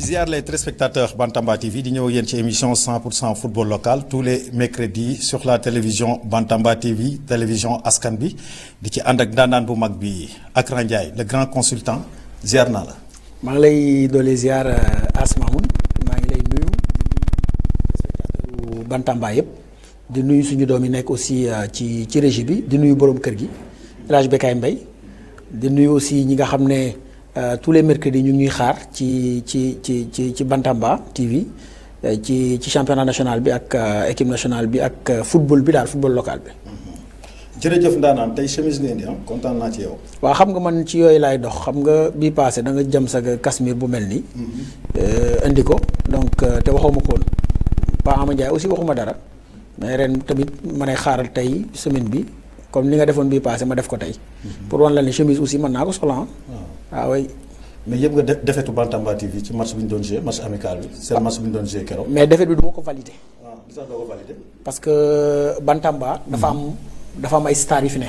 ziar les téléspectateurs Bantamba TV di ñëw yéen ci émission 100% football local tous les mercredis sur la télévision Bantamba TV télévision askan bi di ci ànd ak ndaanaan bu mag bi Akran Ndiaye le grand consultant ziar naa la. maa ngi lay doole ziar Asmamoun maa ngi lay nuyu téléspectateur Bantamba yëpp di nuyu suñu doom yi nekk aussi ci régie bi di nuyu borom kër gi El Hadj Bekay Mbaye di nuyu aussi ñi nga xam ne. tous les mercredis ñu ngi ñuy xaar ci Bantamba TV ci championnat national bi ak équipe nationale bi ak football bi daal football local bi. jërëjëf ndaanaan tey chemise ngeen di am kontaan naa ci yow. waaw xam nga man ci yooyu laay dox xam nga bii passé da nga jëm sa Casmir bu mel nii. indi ko donc te waxuma ko woon Pa Ama Ndiaye aussi waxuma dara mais ren tamit ma ne xaaral tey semaine bi comme ni nga defoon bii passé ma def ko tey. pour wan la ne chemise aussi mën naa ko soxla ah oui. mais yëpp nga defetu Bantamba TV ci match bi ñu doon joué match amical bi seen match bi ñu doon joué keroog. mais defet bi du ma ko validé. waaw li tax doo ko validé. parce que Bantamba. dafa am ay stars yu fi ne.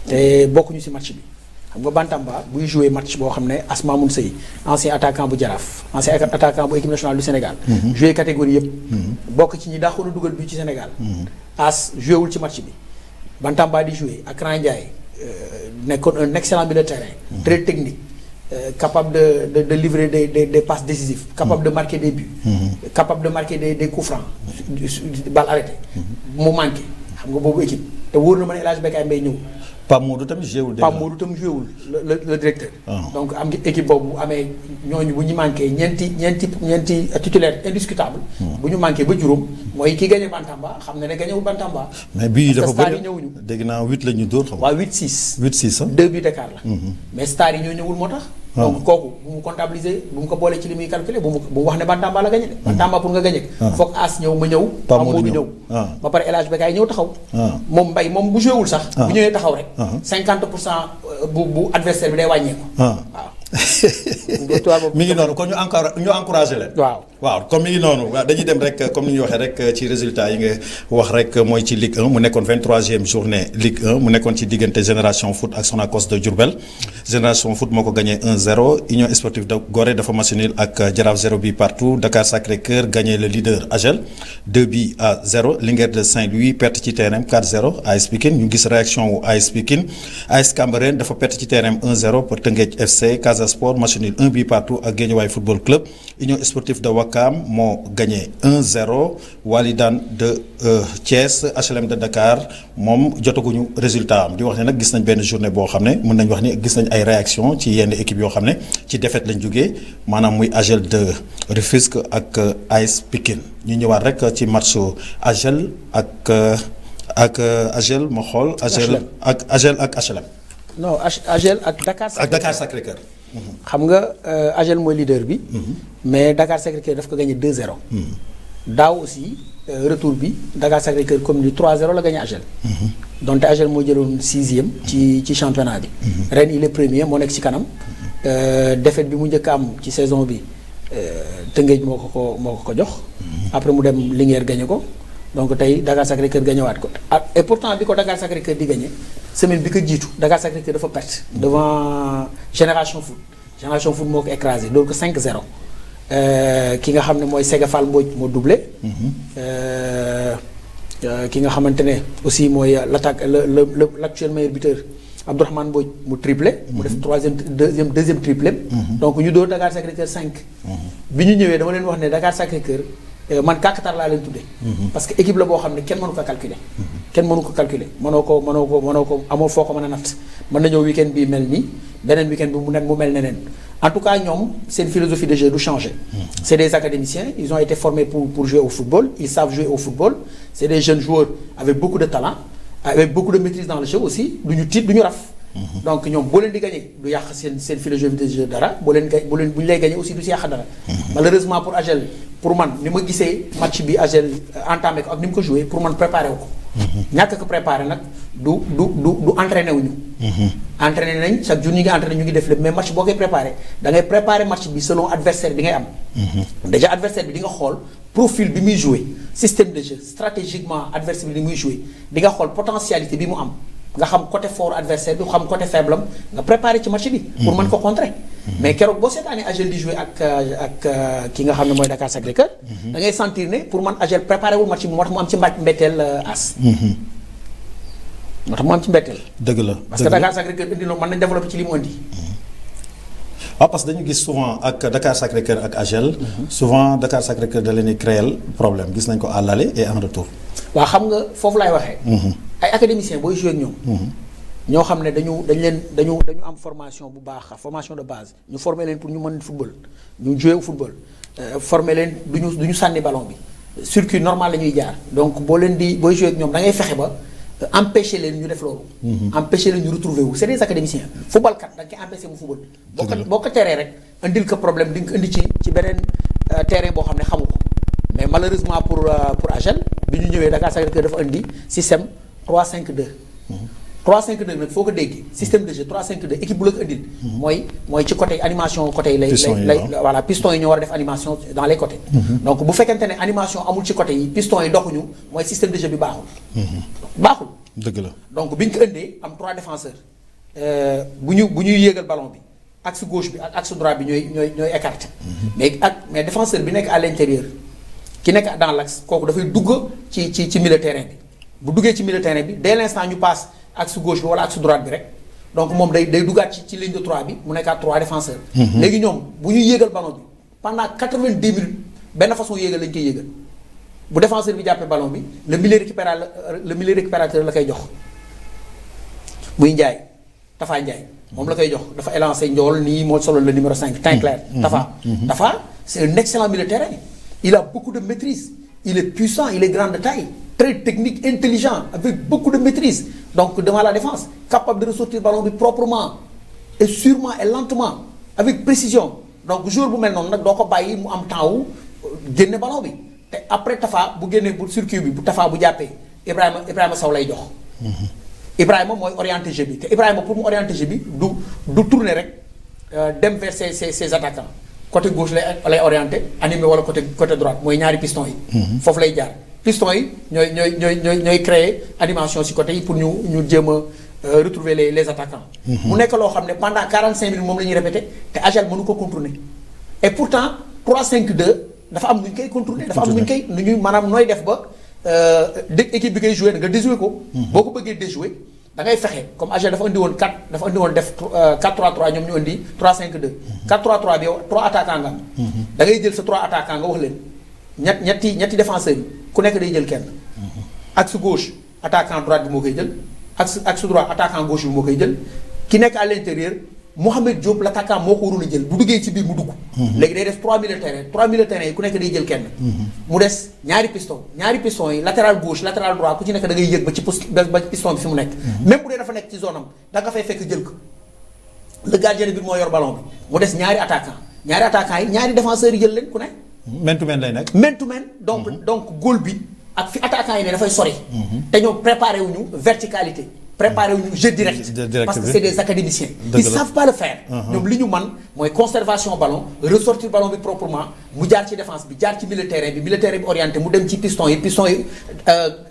te bokkuñu ci match bi. xam nga Bantamba buy joué match boo xam ne Asmamoun Seye ancien attaquant bu Jaraaf ancien attaquant bu équipe nationale du Sénégal. joué catégorie yëpp. bokk ci ñi daaxoon a dugal bi ci Sénégal. As joué wul ci match bi. Bantamba di joué ak Akran Ndiaye. nekkoon un excellent milieu de terrain. très technique. Capable de livrer des passes décisives. Capable de marquer des buts. Capable de marquer des coups francs. Balle arrêtée. mu manqué xam nga boobu équipe te wóor na ma ne El Hadj Bekay Mbaye ñëw. Pape Modou tamit joué wul. Pape Modou tamit joué wul le directeur. donc am ngi équipe boobu bu amee ñooñu bu ñu manqué ñeenti titulaire indiscutable. bu ñu manqué ba juróom mooy ki gagné Bantamba xam ne gañewul Bantamba. mais bii dafa bëri ñëwuñu. dégg naa 8 la ñu dóor xam nga. waaw 8-6. 8-6 ah. 2 buts d'écart la. mais stars yi ñoo ñëwul moo tax. donc kooku bu mu comptabiliser bu mu ko boolee ci li muy calculer bu mu wax ne Bantamba la gagné de. Bantamba pour nga gagné. foog As ñëw ma ñëw. Pape Modou ñëw. ba pare El Hadj Bekay ñëw taxaw. moom Mbaye moom bu joué wul sax. bu ñëwee taxaw rek. 50% bu adversaire bi day wàññeeku. waaw. mi ngi noonu kon ñu encouragé leen. waaw comme mi ngi noonu waaw dañuy dem rek comme ni ñu waxee rek ci résultat yi nga wax rek mooy ci Ligue 1 mu nekkoon 23e journée Ligue 1 mu nekkoon ci diggante Génération Foot ak Sonacos de Diourbel Génération Foot moo ko gagné 1-0 Union Sportive de Gorée dafa match nul ak Jaraaf 0 bi partout Dakar Sacré-Cœur gagné le leader AGEL 2-0 Linguère de Saint-Louis perte ci terrain 4-0 AS Pikine ñu gis réaction wu AS Pikine AS Cambérène dafa perte ci terrain 1-0 pour Teungueth FC Casa Sport match nul 1 but partout ak Guédiawaye Football Club Union Sportive de Ouakam moo gagné 1-0 Walidane de Thiès HLM de Dakar moom jotaguñu résultat am di wax ne nag gis nañ benn journée boo xam ne mën nañ wax ni gis nañ ay réaction ci yenn équipe yoo xam ne ci défaite lañ jógee maanaam muy AGEL de Rufisque ak AS Pikine ñu ñëwaat rek ci match AGEL ak AGEL ma xool. AGEL ak HLM. non AGEL ak Dakar Sacré-Cœur. xam nga AGEL mooy leader bi. mais Dakar Sacré-Cœur daf ko gagné 2-0. daaw aussi retour bi Dakar Sacré-Cœur comme ni 3-0 la gagné AGEL. donte AGEL moo jëloon 6e ci championnat bi. ren il est premier moo nekk ci kanam. défaite bi mu njëkk am ci saison bi Teungueth moo ko jox. après mu dem Linguère gagné ko. donc tey Dakar Sacré-Cœur gagnéwaat ko et pourtant bi ko Dakar Sacré-Cœur di gagné semaine bi ko jiitu Dakar Sacré-Cœur dafa perte devant Génération Foot moo ko écrasé loolu ko 5-0 ki nga xam ne mooy Sega Fall Mbodj moo doublé. ki nga xamante ne aussi mooy l'actuel meilleur buteur Abdourahmane Mbodj mu triplé. mu def deuxième triplé. donc ñu dóor Dakar Sacré-Cœur 5. bi ñu ñëwee dama leen wax ne Dakar Sacré-Cœur. man kàkkatar laa leen tuddee. parce que équipe la boo xam ne kenn mënu ko calculer. mënoo ko amoo foo ko mën a natt mën na ñëw week-end bi mel nii beneen week-end bi mu mel neneen en tout cas ñoom seen philosophie de jeu du changer. c'est des académiciens ils ont été formés pour jouer au football ils savent jouer au football c'est des jeunes joueurs avec beaucoup de talent avec beaucoup de maîtrise dans le jeu aussi du ñu tiit du ñu raf. donc ñoom boo leen di gagné du yàq seen philosophie de jeu dara bu ñu lay gagné aussi du si yàq dara. malheureusement pour AGEL pour man ni ma gisee match bi AGEL entamé ko ak ni mu ko joué pour man préparé wu ko. ñàkk ko préparé nag du entraîné wuñu. entraîné nañ chaque jour ñu ngi entraîné ñu ngi def lépp mais match boo koy préparé da ngay préparé match bi selon adversaire bi ngay am. déjà adversaire bi di nga xool profil bi muy joué système de jeu stratégiquement adversaire bi di muy joué di nga xool potentialité bi mu am. nga xam côté fort adversaire bi xam côté faible am nga préparé ci match bi. pour mën ko contrer mais keroog boo seetaanee AGEL di jouer ak ki nga xam ne mooy Dakar Sacré-Cœur. da ngay sentir ne pour man AGEL préparé wul match bi moo tax mu am ci mbetteel as. moo tax mu am ci mbetteel. dëgg la parce que Dakar Sacré-Cœur indi na mën nañ développer ci li mu indi. waaw parce que dañu gis souvent ak Dakar Sacré-Cœur ak AGEL. souvent Dakar Sacré-Cœur da leen di créer problème gis nañ ko à l'aller et en retour. waaw xam nga foofu laay waxee. ay académiciens booy jouer ak ñoom. ñoo xam ne dañu am formation bu baax formation de base ñu former leen pour ñu mën football ñu jouer football former leen du ñu sànni ballon bi circuit normal la ñuy jaar donc booy jouer ak ñoom da ngay fexe ba empêcher leen ñu def loolu. empêcher leen ñu retrouver wu c'est des académiciens football kat da nga koy empêcher mu football. boo ko teree rek indil ko problème di nga ko indi ci beneen terrain boo xam ne xamu ko mais malheureusement pour AGEL bi ñu ñëwee Dakar Sacré-Cœur dafa indi système 3-5-2. 3-5-2 nag foo ko déggee système de jeu 3-5-2 équipe bu la ko indil. mooy ci côté animation côté yi lay voilà piston yi ñoo war a def animation dans les côtés. donc bu fekkente ne animation amul ci côté yi piston yi doxuñu mooy système de jeu bi baaxul. baaxul. dëgg la donc bi ñu ko indee am 3 défenseurs bu ñuy yéegal ballon bi axe gauche bi ak axe droit bi ñooy écarté. mais défenseur bi nekk à l'intérieur ki nekk dans l'axe kooku dafay dugg ci milieu terrain bi bu duggee ci milieu terrain bi dès l'instant ñu passe. axe gauche bi wala axe droite bi rek donc moom day duggaat ci ligne de 3 bi mu nekkaat 3 défenseurs. léegi ñoom bu ñu yéegal ballon bi pendant 90 minutes benn façon yéegal lañ koy yéegal bu défenseur bi jàppee ballon bi le milieu récupérateur la koy jox muy Ndiaye Tafa Ndiaye moom la koy jox dafa élancé njool nii moo solo le numéro 5 teint clair. Tafa c'est un excellent milieu de terrain il a beaucoup de maîtrise il est puissant il est grand de taille très technique intelligent avec beaucoup de maîtrise. Donc devant la défense, capable de ressortir le ballon proprement et sûrement et lentement, avec précision. Donc joueur bu mel noonu nag doo ko bàyyi mu am temps wu génne ballon bi te après Tafa bu génnee bu circuit bi bu Tafa bu jàppee Ibrahima Sow lay jox. Ibrahima mooy orienté jeu bi te Ibrahima pour mu orienté jeu bi du tourner rek dem vers ses attaquants côté gauche lay orienté animé wala côté droite mooy ñaari piston yi. foofu lay jaar. pistons yi ñooy créer animation ci côté yi pour ñu jéem a retrouver les attaquants. mu nekk loo xam ne pendant 45 minutes moom la ñuy répété te AGEL mënu ko contourner et pourtant 3-5-2 dafa am nu ñu koy contourner dafa am nu ñu maanaam nooy def ba équipe bi koy jouer nga déjouer ko. boo ko bëggee déjouer da ngay fexe comme AGEL dafa indi woon def 4-3-3 ñoom ñu indi 3-5-2. 4-3-3 bi yow 3 attaquants nga am. da ngay jël sa 3 attaquants nga wax leen ñetti défenseurs yi. ku nekk day jël kenn axe gauche attaquant droite bi moo koy jël axe droit attaquant gauche bi moo koy jël ki nekk à l'intérieur Mohamed Diop l'attaquant moo ko warul a jël bu duggee ci biir mu dugg. léegi day des 3 milieux de terrain yi ku nekk day jël kenn. mu des ñaari piston yi latéral gauche latéral droit ku ci nekk da ngay yëg ba ci piston bi fi mu nekk. même bu dee dafa nekk ci zone am da nga fay fekk jël ko le gardien bi moo yor ballon bi mu des ñaari attaquant yi ñaari défenseurs yi jël leen ku nekk. man to man lay nekk. man to man donc góol bi ak fi attaquant yi ne dafay sori. te ñoom préparé wuñu verticalité. préparé wuñu jeu direct. parce que c'est des académiciens. ils savent pas le faire. ñoom li ñu man mooy conservation ballon ressortir ballon bi proprement mu jaar ci défense bi jaar ci milieu terrain bi orienté mu dem ci piston yi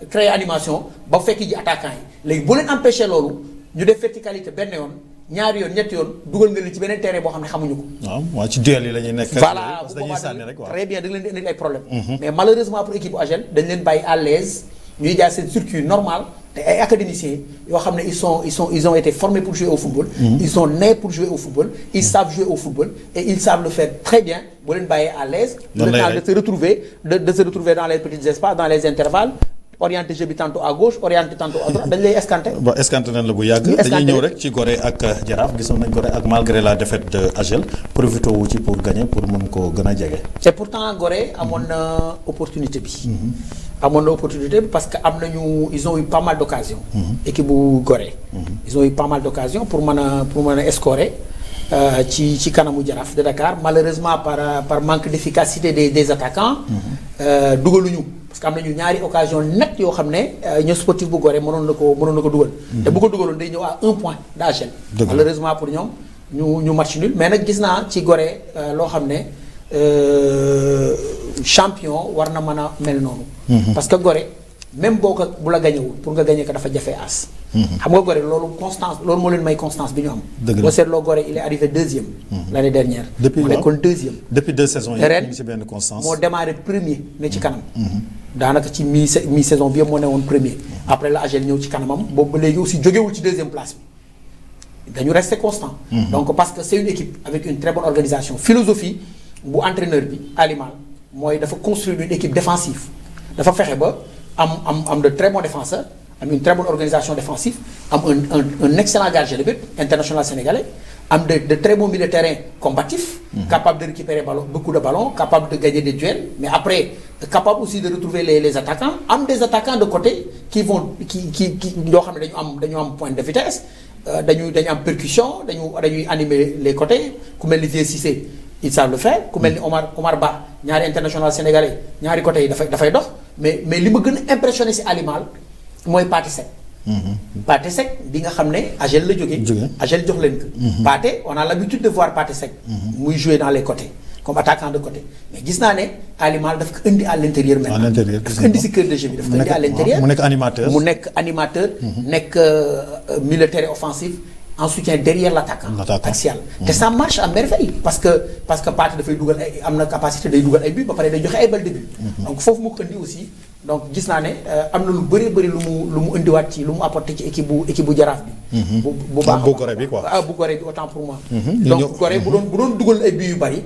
créer animation ba fekk ji attaquant yi léegi boo leen empêché loolu ñu def verticalité benn yoon. ñaari yoon ñetti yoon dugal nga leen ci beneen terrain boo xam ne xamuñu ko. waaw ci duel yi la ñuy nekk. voilà bu boobaa très bien da nga leen di indil ay problème mais malheureusement pour équipe bu AGEL dañ leen bàyyi à l'aise ñuy jaar seen circuit normal te ay académiciens yoo xam ne ils ont été formés pour jouer au football. ils sont nés pour jouer au football. ils savent jouer au football et ils savent le faire très bien boo leen bàyyee à l'aise. le temps de se retrouver dans les petits espaces dans les intervalles. orienté jeu bi tantôt à gauche orienté tantôt à droite dañ lay escanté. bon escanté nañ la bu yàgg. dañuy ñëw rek ci Gorée ak Jaraaf gisoon nañ Gorée ak malgré la défaite de AGEL profité wu ci pour gagner pour mën ko gën a jege. et pourtant Gorée amoon na opportunité bi. parce que am nañu ils ont eu pas mal d'occasions. équipe bu Gorée. ils ont eu pas mal d'occasions pour mën a scorer ci kanamu Jaraaf de Dakar malheureusement par manque d'efficacité des attaquants. dugaluñu. parce que am nañu ñaari occasion net yoo xam ne ñoo sportif bu Gorée mënoon na ko dugal. te bu ko dugaloon day ñëw à 1 point d'AGEL. malheureusement pour ñoom ñu match nul mais nag gis naa ci Gorée loo xam ne champion war na mën a mel noonu. parce que Gorée même boo ko bu la gañewul pour nga gañe ko dafa jafe as. xam nga Gorée loolu constance loolu moo leen may constance bi ñu am. dëgg la boo seetloo Gorée il est arrivé deuxième. l'année dernière. depuis mu nekkoon deuxième. depuis 2 saisons yi ren ñu ngi ci benn constance. moo démarré premier ne ci kanam. daanaka ci mi saison bi yëpp moo ne woon premier. après la AGEL ñëw ci kanamam boobu ba léegi aussi jógewul ci deuxième place bi dañu rester constant. donc parce que c'est une équipe avec une très bonne organisation philosophie bu entraîneur bi Alimal mooy dafa construire une équipe défensive dafa fexe ba am de très bons défenseurs am une très bonne organisation défensive am un excellent gardien de but international sénégalais am de très bons milieux de terrain combatifs. Capable de récupérer beaucoup de ballons capable de gagner des duels mais après capable aussi de retrouver les attaquants am des attaquants de côté qui vont qui yoo xam ne dañu am pointe de vitesse dañu am percussion dañuy animer les côtés ku mel ni Vieux Cissé ils savent le faire ku mel ni Omar Ba ñaari international sénégalais ñaari côté yi dafay dox mais li ma gën a impressionné ci Alimal mooy Pathé Seck. Pathé Seck bi nga xam ne AGEL la jógee. AGEL jox leen ko. Pathé on a l'habitude de voir Pathé Seck. muy jouer dans les côtés comme attaquant de côté mais gis naa ne Alimal daf ko indi à l'intérieur maintenant. à l'intérieur daf ko indi ci cœur de jeu bi daf ko indi à l'intérieur. mu nekk animateur nekk milieu terrain offensif. en soutien derrière l'attaquant axial te ça marche à merveille parce que Pathé dafay dugal ay am na capacité day dugal ay but ba pare day joxe ay balle de but donc foofu mu ko indi aussi donc gis naa ne am na lu bëri lu mu indiwaat ci lu mu apporté ci équipe bu Jaraaf bi bu baax bu Gorée bi quoi bu Gorée bi autant pour moi donc Gorée bu doon dugal ay but yu bëri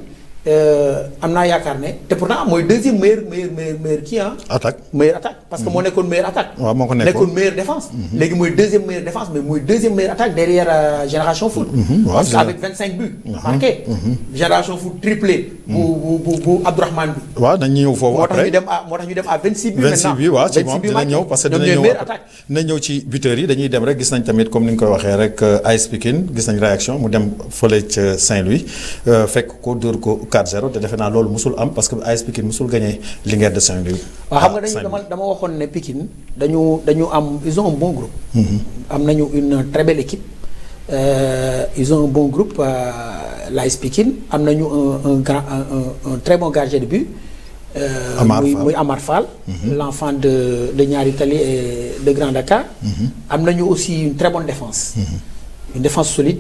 am naa yaakaar ne te pourtant mooy deuxième meilleur kii attaque meilleure attaque parce que moo nekkoon meilleure attaque. waaw moo ko nekkoon meilleure défense. léegi mooy deuxième meilleure défense mais mooy deuxième meilleure attaque derrière Génération Foot. parce que avec 25 buts. marqué Génération Foot triplé. bu Abdourahmane bi. waaw dañuy ñëw foofu après moo tax ñu dem à 26 buts. 26 buts waaw ci moom dina ñëw parce que dina ñëw ci buteurs yi dañuy dem rek gis nañ tamit comme ni nga koy waxee rek AS Pikine gis nañ réaction mu dem fële ca Saint-Louis fekk ko dóor ko 4-0 te defe naa loolu musul am parce que AS Pikine musul gagné Linguère de Saint-Louis. waaw xam nga dama waxoon ne Pikine dañu am ils ont un bon groupe. am nañu une très belle équipe ils ont un bon groupe l'AS Pikine am nañu un très bon gardien de but. muy Amar Fall. l'enfant de Niary Tally et de Grand Dakar. am nañu aussi une très bonne défense. une défense solide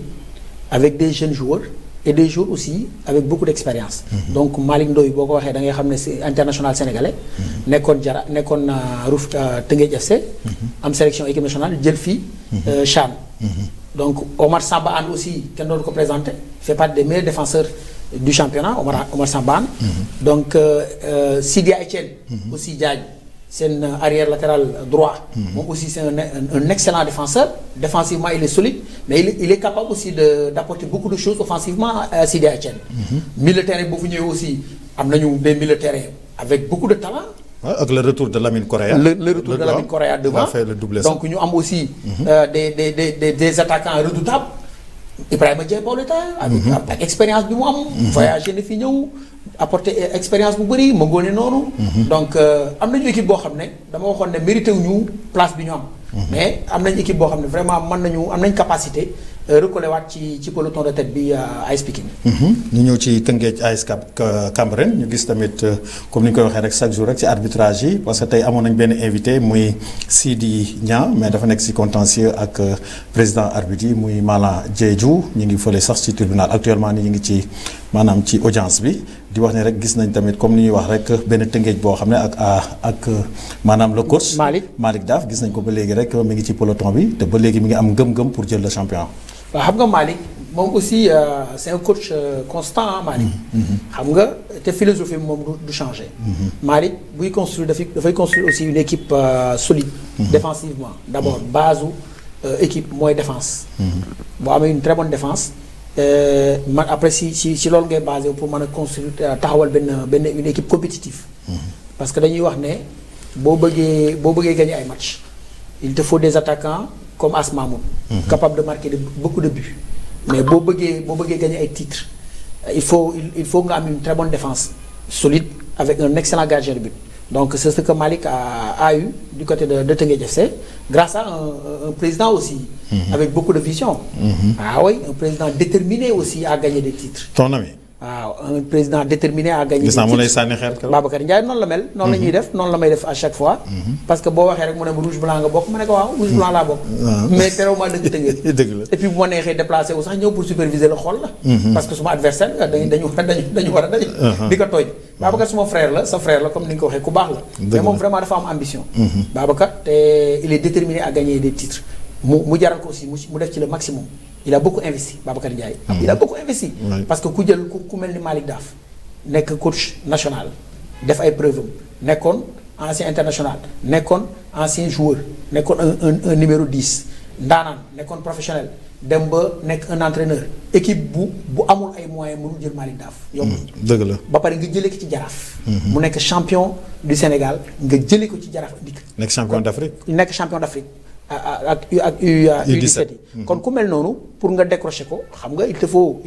avec des jeunes joueurs. et des joueurs aussi avec beaucoup d'expérience. donc Malick Ndoye boo ko waxee da ngay xam ne c'est international sénégalais. nekkoon Rouf Teungueth FC. am sélection équipe nationale jël fii. CHAN. donc Omar Samba Anne aussi kenn doon ko présenté fait partie des meilleurs défenseurs du championnat Omar Samba Anne. donc Sidia Etienne. aussi Diagne seen arrière latéral droit. moom aussi c'est un excellent défenseur défensivement il est solide mais il est capable aussi d'apporter beaucoup de choses offensivement à Sidia Etienne. milieu de terrain boo fu ñëwee aussi am nañu des milieux de terrain avec beaucoup de talent. ak le retour de Lamine Correa. le retour de Lamine Correa devant donc ñu am aussi. des attaquants redoutables. Ibrahima Dieng Paoletta avec expérience bi mu am. voyagé na fi ñëw. apporter expérience bu bëri ma ngoone noonu. donc am nañu équipe boo xam ne dama waxoon ne mérité wu ñu place bi ñu am. mais am nañu équipe boo xam ne vraiment am nañ capacité recoller waat ci peloton de tête bi AS Pikine. ñu ñëw ci Teungueth AS Cambérène ñu gis tamit comme ni ñu koy waxee rek chaque jour rek ci arbitrage yi parce que tey amoon nañ benn invité muy Sidi Niang mais dafa nekk ci contentieux ak président arbitre yi muy Malang Diédhiou ñu ngi fële sax ci tribunal actuellement ni ñu ngi ci maanaam ci audience bi di wax ne rek gis nañ tamit comme ni ñuy wax rek benn Teungueth boo xam ne ak maanaam le coach Malick Daaf gis nañ ko ba léegi rek mi ngi ci peloton bi te ba léegi mi ngi am ngëm-ngëm pour jël le champion. waaw xam nga Malick moom aussi c'est un coach constant Malick. xam nga te philosophie moom du changer. Malick buy construire dafay construire aussi une équipe solide. défensivement d'abord base équipe mooy défense. boo amee une très bonne défense. man après si loolu ngay basé pour mën a construire taxawal benn une équipe compétitive. parce que dañuy wax ne boo bëggee gagner ay match il te faut des attaquants comme As Mamoun. capable de marquer beaucoup de buts. mais boo bëggee gagner ay titres il faut nga am une très bonne défense solide avec un excellent gardien de but. donc c'est ce que Malick a eu du côté de Teungueth FC grâce à un président aussi. avec beaucoup de vision. ah oui un président déterminé aussi à gagner des titres. ton ami. waaw un président déterminé à gagner. gis naa mu lay sànni xeer keroog. Babacar Ndiaye noonu la mel. noonu la ñuy def noonu la may def à chaque fois. parce que boo waxee rek mu ne ma rouge blanc nga bokk ma ne ko waaw rouge blanc laa bokk. mais terew maa dëgg tëngee. dëgg la et puis bu ma neexee déplacé wu sax ñëw pour superviser la xool la. parce que suma adversaire dañu war a daje. di ko tooñ. Babacar suma frère la sa frère la comme ni nga ko waxee ku baax la. mais moom vraiment dafa am ambition. Babacar te il est déterminé à gagner des titres. mu jaral ko aussi mu def ci le maximum. il a beaucoup investi Babacar Ndiaye. il a beaucoup investi. parce que ku jël ku mel ni Malick Daaf nekk coach national def ay preuves am nekkoon ancien international nekkoon ancien joueur nekkoon un numéro 10 ndaanaan nekkoon professionnel dem ba nekk un entraîneur équipe bu amul ay moyens mënul jël Malick Daaf. yombul dëgg la ba pare nga jëlee ko ci jaraaf. mu nekk champion du Sénégal nga jëlee ko ci jaraaf indi ko. nekk champion d'Afrique. nekk champion d'Afrique. ak U17 yi kon ku mel noonu pour nga décrocher ko xam nga il te faut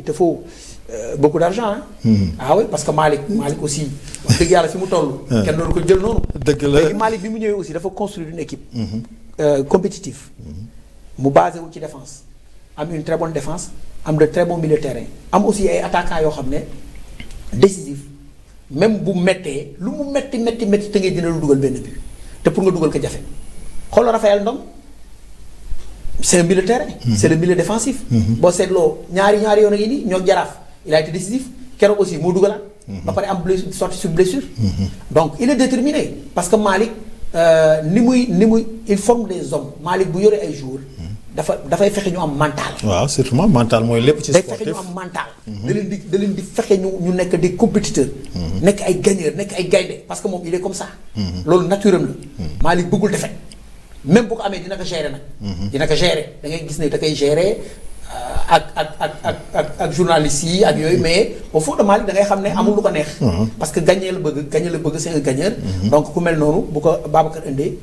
beaucoup d'argent hein. Ah oui parce que Malick aussi wax dëgg yàlla fi mu toll kenn doonu ko jël noonu dëgg la léegi Malick bi mu ñëwee aussi dafa construire une équipe compétitive mu basé wu ci défense am une très bonne défense am de très bons milieux de terrain am aussi ay attaquants yoo xam ne décisif même bu méttee lu mu métti te ngay dina lu dugal benn but te pour nga dugal ko jafe xoolal Raphaël Ndong c'est un milieu de terrain. C'est le milieu défensif. boo seetloo ñaari yoon a ngi nii ñoo jaraaf il a été décisif keroog aussi moo dugalaat. ba pare am blessure sorti sur blessure. donc il est déterminé parce que Malick ni muy il forme des hommes Malick bu yore ay joueurs. dafay fexe ñu am mental. waaw surtout mental mooy lépp ci sportif. day fexe ñu am mental. da leen di fexe ñu nekk des compétiteurs. nekk ay gagneurs nekk ay gaynde parce que moom il est comme ça. loolu naturel la. Malick bëggul défaite. même bu ko amee dina ko gérer nag. dina ko gérer da ngay gis ne da koy gérer ak journalistes yi ak yooyu mais au fond de Malick da ngay xam ne amul lu ko neex. parce que gagner la bëgg c'est un gagneur. donc ku mel noonu bu ko Babacar indee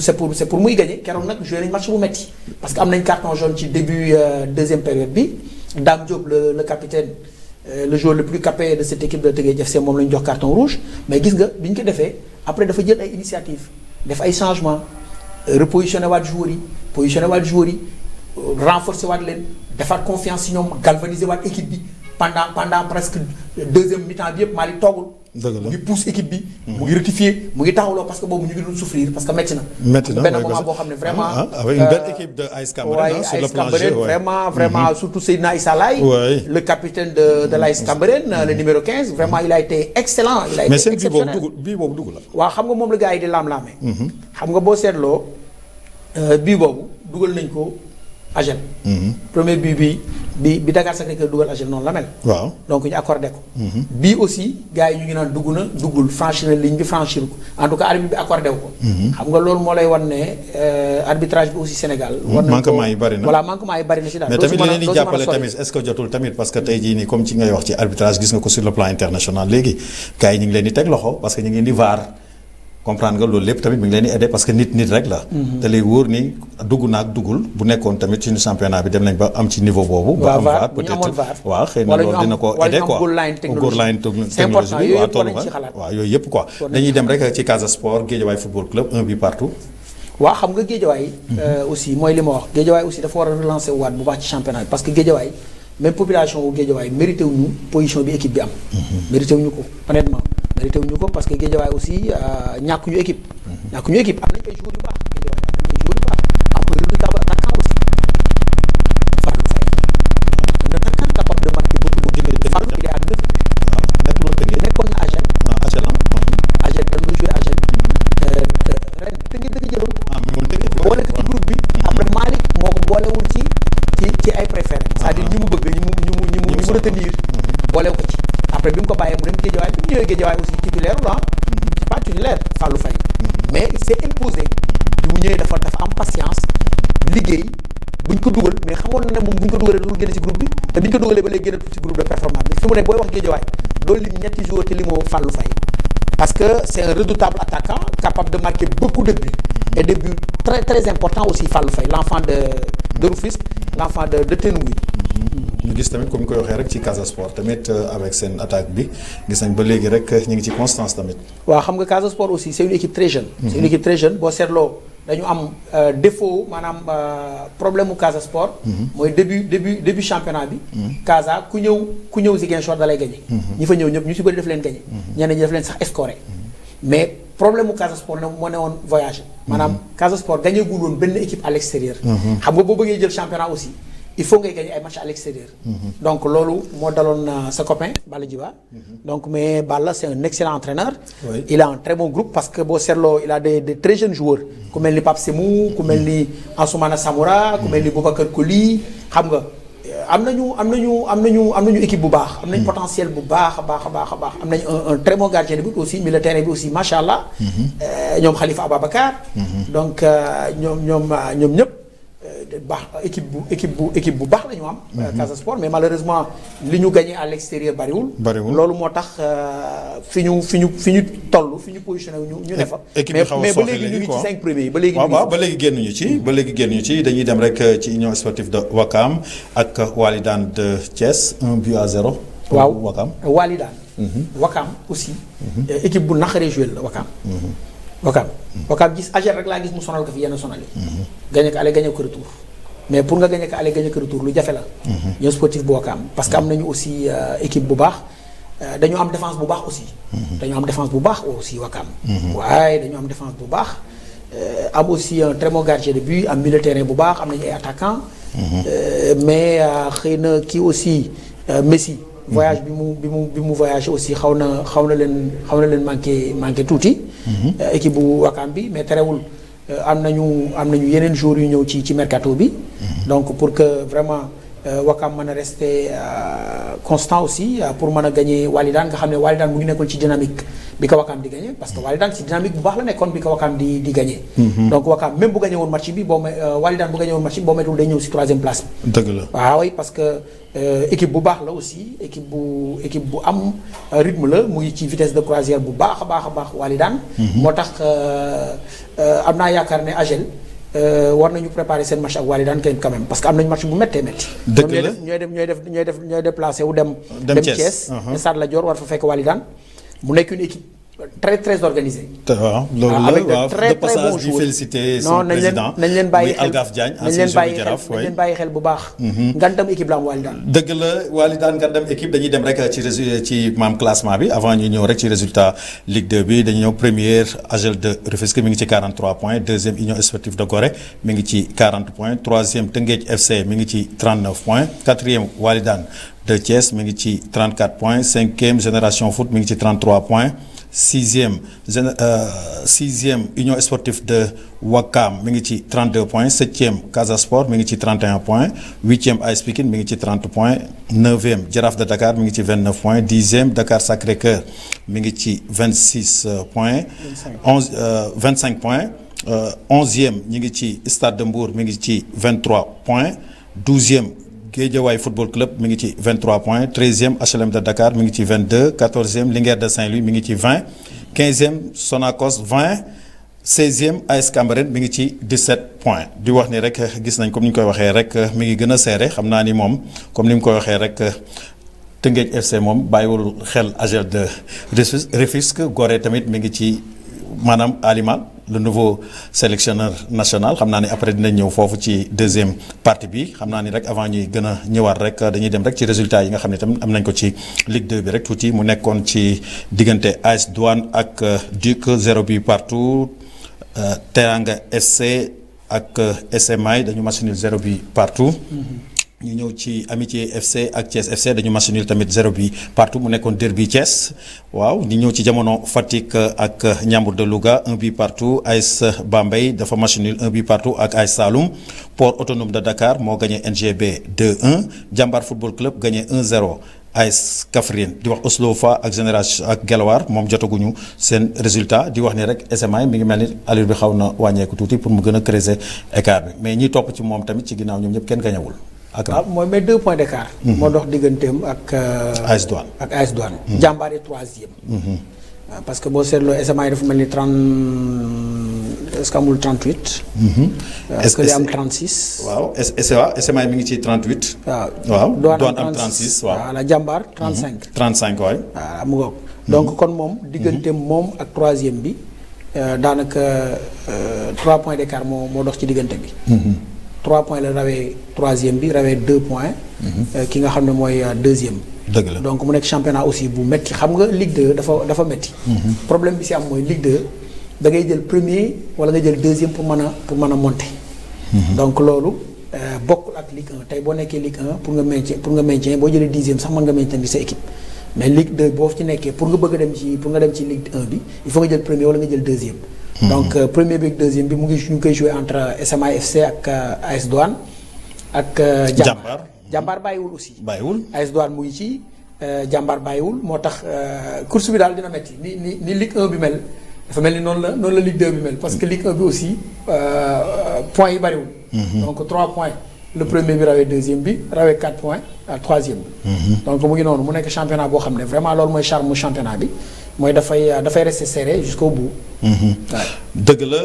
c'est pour muy gagner keroog nag joué nañ match bu metti parce que am nañ carton jaune ci début deuxième période bi Dame Diop le capitaine le joueur le plus capé de cette équipe de Teungueth FC moom la ñu jox carton rouge mais gis nga bi ñu ko defee après dafa jël ay initiative def ay changements. repositionné waat joueurs yi renforcer waat leen defaat confiance ci ñoom galvaniser waat équipe bi pendant presque deuxième mi-temps bi yëpp Malick toogul. dëgg la mu ngi pousse équipe bi. mu ngi rectifier mu ngi taxawloo parce que boobu ñu ngi doon souffrir parce que métti na. benn moment boo xam ne vraiment. avec une belle équipe de AS Cambérène sur le plan jeu vraiment surtout Seydina Issa Laye. le capitaine de l'AS Cambérène le numéro 15 vraiment il a été excellent. il a été exceptionnel mais seen bii boobu dugg la. waaw xam nga moom la gars yi di laam-laamee. xam nga boo seetloo bii boobu dugal nañ ko Agel. premier bi Dakar Sacré-Cœur dugal Agel noonu la mel. waaw donc ñu accordé ko. bii aussi gars yi ñu ngi naan dugg na duggul franchir na ligne bi franchir ko en tout cas arbitre bi accordé wu ko. xam nga loolu moo lay wan ne arbitrage bi aussi Sénégal. war nañ ko manquement yi bari na voilà manquement yi bari na si daal. mais tamit li leen di jàppale tamit est-ce que jotul tamit parce que tey jii nii comme ci ngay wax ci arbitrage gis nga ko sur le plan international léegi gars yi ñu ngi leen di teg loxo parce que ñu ngi indi VAR. comprendre nga loolu lépp tamit mi ngi leen di aider parce que nit rek la. te lay wóor ni dugg naag duggul bu nekkoon tamit suñu championnat bi dem nañ ba am ci niveau boobu. ba am VAR peut-être waaw xëy na loolu dina ko aider quoi goal line technologie bi waaw tollu waaw yooyu yëpp quoi. dañuy dem rek ci Casa Sport Guédiawaye football club un but partout. waaw xam nga Guédiawaye aussi mooy li ma wax Guédiawaye aussi dafa war a relancer waat bu baax ci championnat bi parce que Guédiawaye même population wu Guédiawaye mérité wuñu position bi équipe bi am. mérité wuñu ko honnêtement. mérité wuñu ko parce que Guédiawaye aussi ñàkkuñu équipe. am nañ ay joueurs yu baax Guédiawaye am nañ ay joueurs yu baax am un redoutable attaquant aussi Fallou Faye un attaquant capable de marquer beaucoup de buts. Fallou il est à 9 buts. nekkoon na Agel. Agel dañ ko joué Agel. ren Teungueth da nga jëloon. boole ko ci groupe bi. après Malick moo ko boolewul ci ay préféré. c'est-à-dire ñi mu bëgg ñi mu retenir boole ko ci. après bi mu ko bàyyee mu dem Guédiawaye bi mu ñëwee Guédiawaye aussi titulaire la c'est pas titulaire Fallou Faye mais il s'est imposé bi mu ñëwee dafa am patience liggéey buñ ko dugal mais xamoon na ne moom buñ ko dugalee loolu génn ci groupe bi te biñ ko dugalee ba léegi génnatul ci groupe de performance bi fi mu ne booy wax Guédiawaye doolu lim ñetti joueurs te li moo Fallou Faye parce que c'est un redoutable attaquant capable de marquer beaucoup de buts et des buts très très importants aussi Fallou Faye l'enfant de Rufisque l'enfant de Tenouille. ñu gis tamit comme ni koy waxee rek ci Casa Sport tamit avec seen attaque bi gis nañ ba léegi rek ñu ngi ci constance tamit. waaw xam nga Casa Sport aussi c'est une équipe très jeune. c'est une équipe très jeune boo seetloo dañu am défaut maanaam problème mu Casa Sport. mooy début championnat bi. Casa ku ñëw Ziguinchor da lay gagné. ñi fa ñëw ñëpp ñu si bëri def leen gagné. ñeneen ñi def leen sax escoré. mais problème mu Casa Sport moo ne woon voyage. maanaam Casa Sport gagné gul woon benn équipe à l'extérieur. xam nga boo bëggee jël championnat aussi il faut ngay gagner ay match à l'extérieur. donc loolu moo daloon sa copain Balla Djiba. donc mais Balla c'est un excellent entraîneur. Oui. Il a un très bon groupe parce que boo seetloo il a des très jeunes joueurs. ku mel ni Pape Semou ku mel ni Ansoumana Samoura. ku mel ni Boubacar Koli xam nga. am nañu équipe bu baax. am nañu potentiel bu baax a baax. am nañu un très bon gardien de but aussi milieu terrain bi aussi macha allah. ñoom Khalifa Ababacar. donc ñoom ñëpp. baax équipe bu baax la ñu am. Casa Sport mais malheureusement li ñu gagné à l'extérieur bariwul. loolu moo tax fi ñu toll fi ñu positionné ñu ne fa. équipe bi xaw a sooxe léegi mais ba léegi ñu ngi ci 5 premiers yi ba léegi. waaw ba léegi génnuñu ci. dañuy dem rek ci Union Sportive de Ouakam ak Walidane de Thiès 1-0. waaw Ouakam Walidane. Ouakam aussi. équipe bu naqaree joué la Ouakam. Ouakam gis AGER rek laa gis mu sonal ko fi yenn sonal yi. gagné ko aller gagné ko retour mais pour nga gagné ko aller gagné ko retour lu jafe la. Union Sportive bu Ouakam parce que am nañu aussi équipe bu baax dañu am défense bu baax aussi. Ouakam. waaye dañu am défense bu baax am aussi un très bon gardien de but am milieu terrain bu baax am nañu ay attaquants. mais xëy na kii aussi Messi. voyage bi mu voyagé aussi xaw na leen manqué tuuti. équipe bu Ouakam bi mais terewul am nañu yeneen joueurs yu ñëw ci mercato bi. donc pour que vraiment Ouakam mën a rester constant aussi pour mën a gagner Walidane nga xam ne Walidane mu ngi nekkoon ci dynamique bi ko Ouakam di gagner parce que Walidane ci dynamique bu baax la nekkoon bi ko Ouakam di gagner. donc Ouakam même bu gagné woon match bi Walidane bu gagné woon match bi boo metul day ñëw si 3e place bi. dëgg la waaw oui parce que équipe bu baax la aussi équipe bu am rythme la mu ngi ci vitesse de croisière bu baax a baax Walidane. moo tax am naa yaakaar ne AGEL. war nañu préparer seen match ak Walidane quand même parce que am nañu match bu méttee métti. dëgg la ñooy déplacé wu dem Thiès. Stade Lat Dior war fa fekk Walidane mu nekk une équipe très très organisée. waaw loolu la waaw de passage di féliciter son président nañ leen bàyyi xel Algaf Diagne ancien joueur du Jaraaf nañ leen bàyyi xel bu baax. ngandam équipe la am Walidane. dëgg la Walidane ngandam équipe dañuy dem rek ci maam classement bi avant ñu ñëw rek ci résultat Ligue 2 bi dañu ñëw première AGEL de Rufisque mi ngi ci 43 points deuxième Union Sportive de Gorée mi ngi ci 40 points troisième Teungueth FC mi ngi ci 39 points quatrième Walidane de Thiès mi ngi ci 34 points cinquième Génération Foot mi ngi ci 33 points. sixième Union Sportive de Ouakam mi ngi ci 32 points septième Casa Sport mi ngi ci 31 points huitième AS Pikine mi ngi ci 30 points neuvième Jaraaf de Dakar mi ngi ci 29 points dixième Dakar Sacré-Cœur mi ngi ci 26 points 25 points onzième ñi ngi ci Stade de Mbour mi ngi ci 23 points douzième Guédiawaye Football Club mi ngi ci 23 points 13e HLM de Dakar mi ngi ci 22 14e Linguère de Saint-Louis mi ngi ci 20 15e Sonacos 20 16e AS Cambérène mi ngi ci 17 points di wax ni rek gis nañ comme ni ñu koy waxee rek mi ngi gën a serré xam naa ni moom comme ni mu koy waxee rek Teungueth FC moom bàyyiwul xel AGEL de Rufisque Gorée tamit mi ngi ci maanaam Aliman le nouveau sélectionneur national xam naa ni après dinañ ñëw foofu ci deuxième partie bi xam naa ni rek avant ñuy gën a ñëwaat rek dañuy dem rek ci résultats yi nga xam ne tam am nañ ko ci Ligue 2 bi rek tuuti mu nekkoon ci diggante AS Douane ak Duc 0 but partout Teranga FC ak SMI dañu match nul 0 but partout. ñu ñëw ci Amitié FC ak Thiès FC dañu match nul tamit 0 but partout mu nekkoon derby Thiès waaw ñu ñëw ci jamono Fatick ak Ndiambour de Louga 1 but partout AS Bambey dafa match nul 1 but partout ak AS Saloum Port Autonome de Dakar moo gagné NGB 2-1 Jambar Football Club gagné 1-0 AS Kaffrine di wax Oslofa ak Génération ak Guelwaar moom jotaguñu seen résultat di wax ni rek SMA mi ngi mel ni allure bi xaw na wàññeeku tuuti pour mu gën a creuser écart bi mais ñi topp ci moom tamit ci ginnaaw ñoom ñëpp kenn gañawul waaw mooy mais 2 points d'écart. moo dox digganteem ak. AS Douane Jambaar yi 3e. parce que boo seetloo SMA yi dafa mel ni 30 est-ce que amul 38. est-ce que li am 36. waaw SMA mi ngi ci 38. waaw Douane am 36 waaw. voilà Jambaar 35. 35 waay. waaw mu ngoog donc kon moom digganteem moom ak 3e bi daanaka 3 points d'écart moo dox ci diggante bi. 3 points la rawee troisième bi rawee 2 points. ki nga xam ne mooy deuxième. dëgg la donc mu nekk championnat aussi bu métti xam nga Ligue 2 dafa métti. problème bi si am mooy Ligue 2 da ngay jël premier wala nga jël deuxième pour mën a monter. donc loolu bokkul ak Ligue 1 tey boo nekkee Ligue 1 pour nga maintien boo jëlee 10e sax mën nga maintenir sa équipe. mais Ligue 2 boo ci nekkee pour nga bëgg a dem ci Ligue 1 bi il faut nga jël premier wala nga jël deuxième. donc premier bi ak deuxième bi ñu ngi koy jouer entre SMA FC ak AS Douane ak. Jàmbaar bàyyiwul aussi. AS Douane mu ngi ci Jàmbaar bàyyiwul moo tax course bi daal dina metti ni Ligue 1 bi mel dafa mel ni noonu la Ligue 2 bi mel parce que Ligue 1 bi aussi points yi bariwul. donc 3 points le premier bi rawee deuxième bi rawee 4 points à troisième bi. donc mu ngi noonu mu nekk championnat boo xam ne vraiment loolu mooy charme mu championnat bi mooy dafay rester serré jusqu'au bout. dëgg la.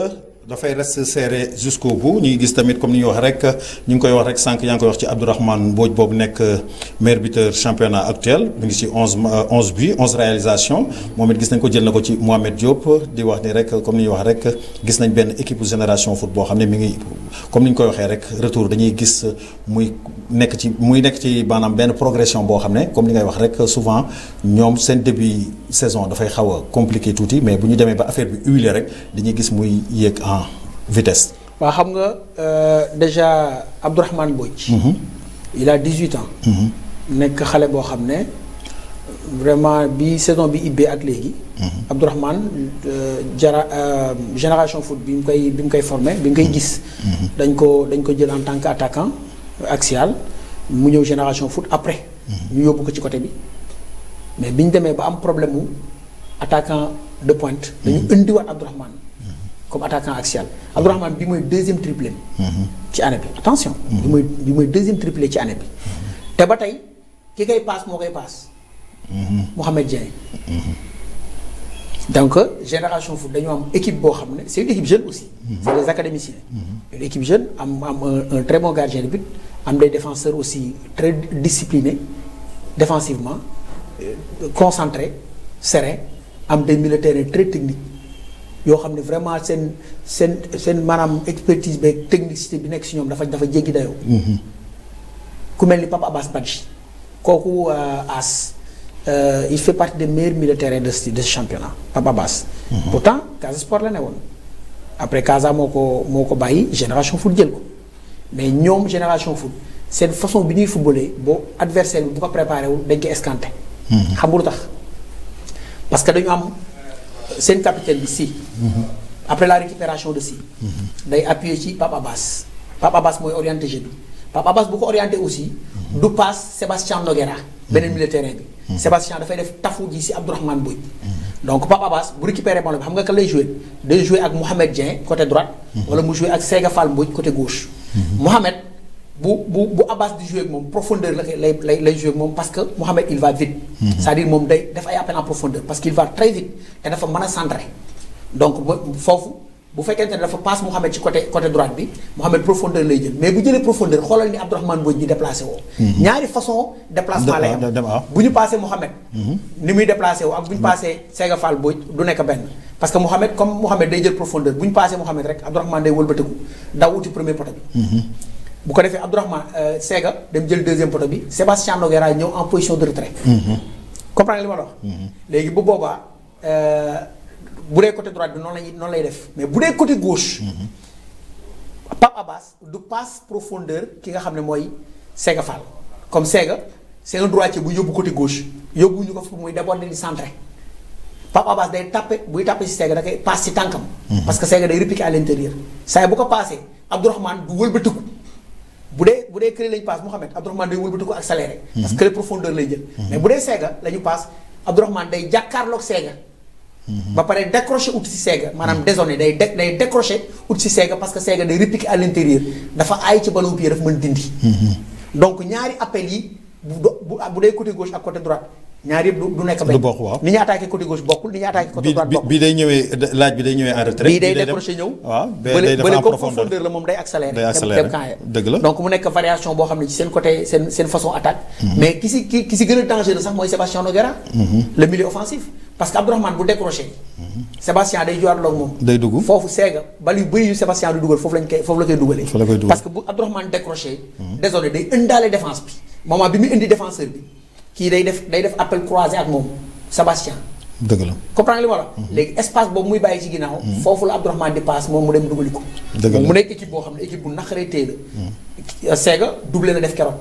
dafay rester serré jusqu'au bout ñu ngi gis tamit comme ni ñu wax rek ñu ngi koy wax rek sànq yaa ngi koy wax ci Abdourahmane Mbodj boobu nekk meilleur buteur championnat actuel mu ngi ci 11 buts 11 réalisations moom it gis nañ ko jël na ko ci Mohamed Diop di wax ni rek comme ni ñu wax rek gis nañ benn équipe génération foot boo xam ne mi ngi comme ni ñu koy waxee rek retour dañuy gis muy nekk ci maanaam benn progression boo xam ne comme ni ngay wax rek souvent ñoom seen début saison dafay xaw a compliqué tuuti mais bu ñu demee ba affaire bi huilé rek dañuy gis muy yéeg en vitesse. waaw xam nga déjà Abdourahmane Mbodj. il a 18 ans. nekk xale boo xam ne vraiment bi saison bi ibbee ak léegi. Abdourahmane génération foot bi mu koy formé bi mu koy gis. dañ ko jël en tant qu'attaquant axial mu ñëw génération foot après. ñu yóbbu ko ci côté bi mais bi ñu demee ba am problème mu attaquant de pointe. dañu indiwaat Abdourahmane comme attaquant axial Abdourahmane bi mooy deuxième triplé ci année bi attention. bi mooy deuxième triplé ci année bi. te ba tey ki koy paas moo koy paas. Mohamed Dieng. donc génération foot dañoo am équipe boo xam ne c'est une équipe jeune aussi. c'est des académiciens. une équipe jeune am un très bon gardien de but am des défenseurs aussi très disciplinés défensivement concentrés sereins am des milieux de terrain très techniques. yoo xam ne vraiment seen maanaam expertise beeg technicité bi nekk si ñoom dafa jéggi dayoo. ku mel ni Pape Abbas Badji kooku il fait partie des meilleurs milieux de terrain de ce championnat Pape Abbas. pourtant Casa Sport la ne woon après Casa moo ko bàyyi génération foot jël ko mais ñoom génération foot seen façon bi ñuy footballé boo adversaire bi bu ko préparé wul dañ koy escanté. xam nga lu tax parce que dañu am. seen capitaine bi si. après la récupération de si. day appuyer ci Pape Abbas. Pape Abbas mooy orienté jeu bi Pape Abbas bu ko orienté aussi. du passe Sébastien Noguera. beneen milieu terrain bi. Sébastien dafay def tafu ji si Abdourahmane Mbodj. donc Pape Abbas bu récupéré ballon bi xam nga kan lay joué day joué ak Mohamed Dieng côté droite. wala mu joué ak Sega Fall Mbodj côté gauche. Mohamed bu Abbas di joué ak moom profondeur lay joué ak moom parce que Mohamed il va vite. c'est-à-dire moom day def ay appel en profondeur parce qu'il va très vite te dafa mën a centrer donc foofu bu fekkente ne dafa passe Mohamed ci côté droite bi Mohamed profondeur lay jël mais bu jëlee profondeur xoolal ni Abdourahmane Mbodj di déplacé woo. ñaari façon déplacement lay am bu ñu passé Mohamed. ni muy déplacé woo ak bu ñu passé Sega Fall Mbodj du nekk benn parce que Mohamed comme Mohamed day jël profondeur bu ñu passé Mohamed rek Abdourahmane day wëlbatiku daw uti premier poteau bi. bu ko defee Abdourahmane Sega dem jël deuxième poteau bi Sébastien Noguera ñëw en position de retrait. comprendre li ma la wax. léegi bu boobaa bu dee côté droite bi noonu lay def mais bu dee côté gauche. Pape Abbas du passe profondeur ki nga xam ne mooy Sega Fall comme Sega c'est un droitier bu yóbbu côté gauche yóbbuñu ko fu muy déborder di centrer Pape Abbas day tapé buy tapé si Sega da koy passe si tànkam. parce que Sega day repiquer à l'intérieur saa bu ko passé Abdourahmane du wëlbatiku. bu dee kële lañu passe Mohamed Abdourahmane day wëlbatiku accéléré. parce que kële profondeur lay jël. mais bu dee Sega la ñu passe Abdourahmane day jàkkaarloog Sega. ba pare décroché ut si Sega maanaam dézonné day décroché ut si Sega parce que Sega day repiquer à l'intérieur dafa aay ci ballon pied dafa mën dindi. donc ñaari appels yi bu dee côté gauche ak côté droite ñaar yëpp du nekk benn. du bokk waaw ni ñu attaqué côté gauche bokkul ni ñu attaqué côté droite bokkul. bii day ñëwee laaj bi day ñëwee en retrait. bii day décroché ñëw. waaw day def en profondeur la moom day accéléré. dem dëgg la. donc mu nekk variation boo xam ne ci seen côté seen façon attaque. mais ki si gën a dangereux sax mooy Sébastien Noguera. le milieu offensif. parce que Abdourahmane bu décroché. Sébastien day jowaat loog moom. day dugg foofu seega bal yu bëri yu Sébastien du dugal foofu la koy dugalee. parce que bu Abdourahmane décroché. désolé day indaale défense bi. moment bi muy indi défenseur bi kii day def appel croisé ak moom Sébastien. dëgg la comprendre li ma la. léegi espace boobu muy bàyyi ci ginnaaw. foofu la Abdourahmane di passe moom mu dem dugali ko. dëgg la mu nekk équipe boo xam ne équipe bu naqaree téye la. Sega doublé na def keroog.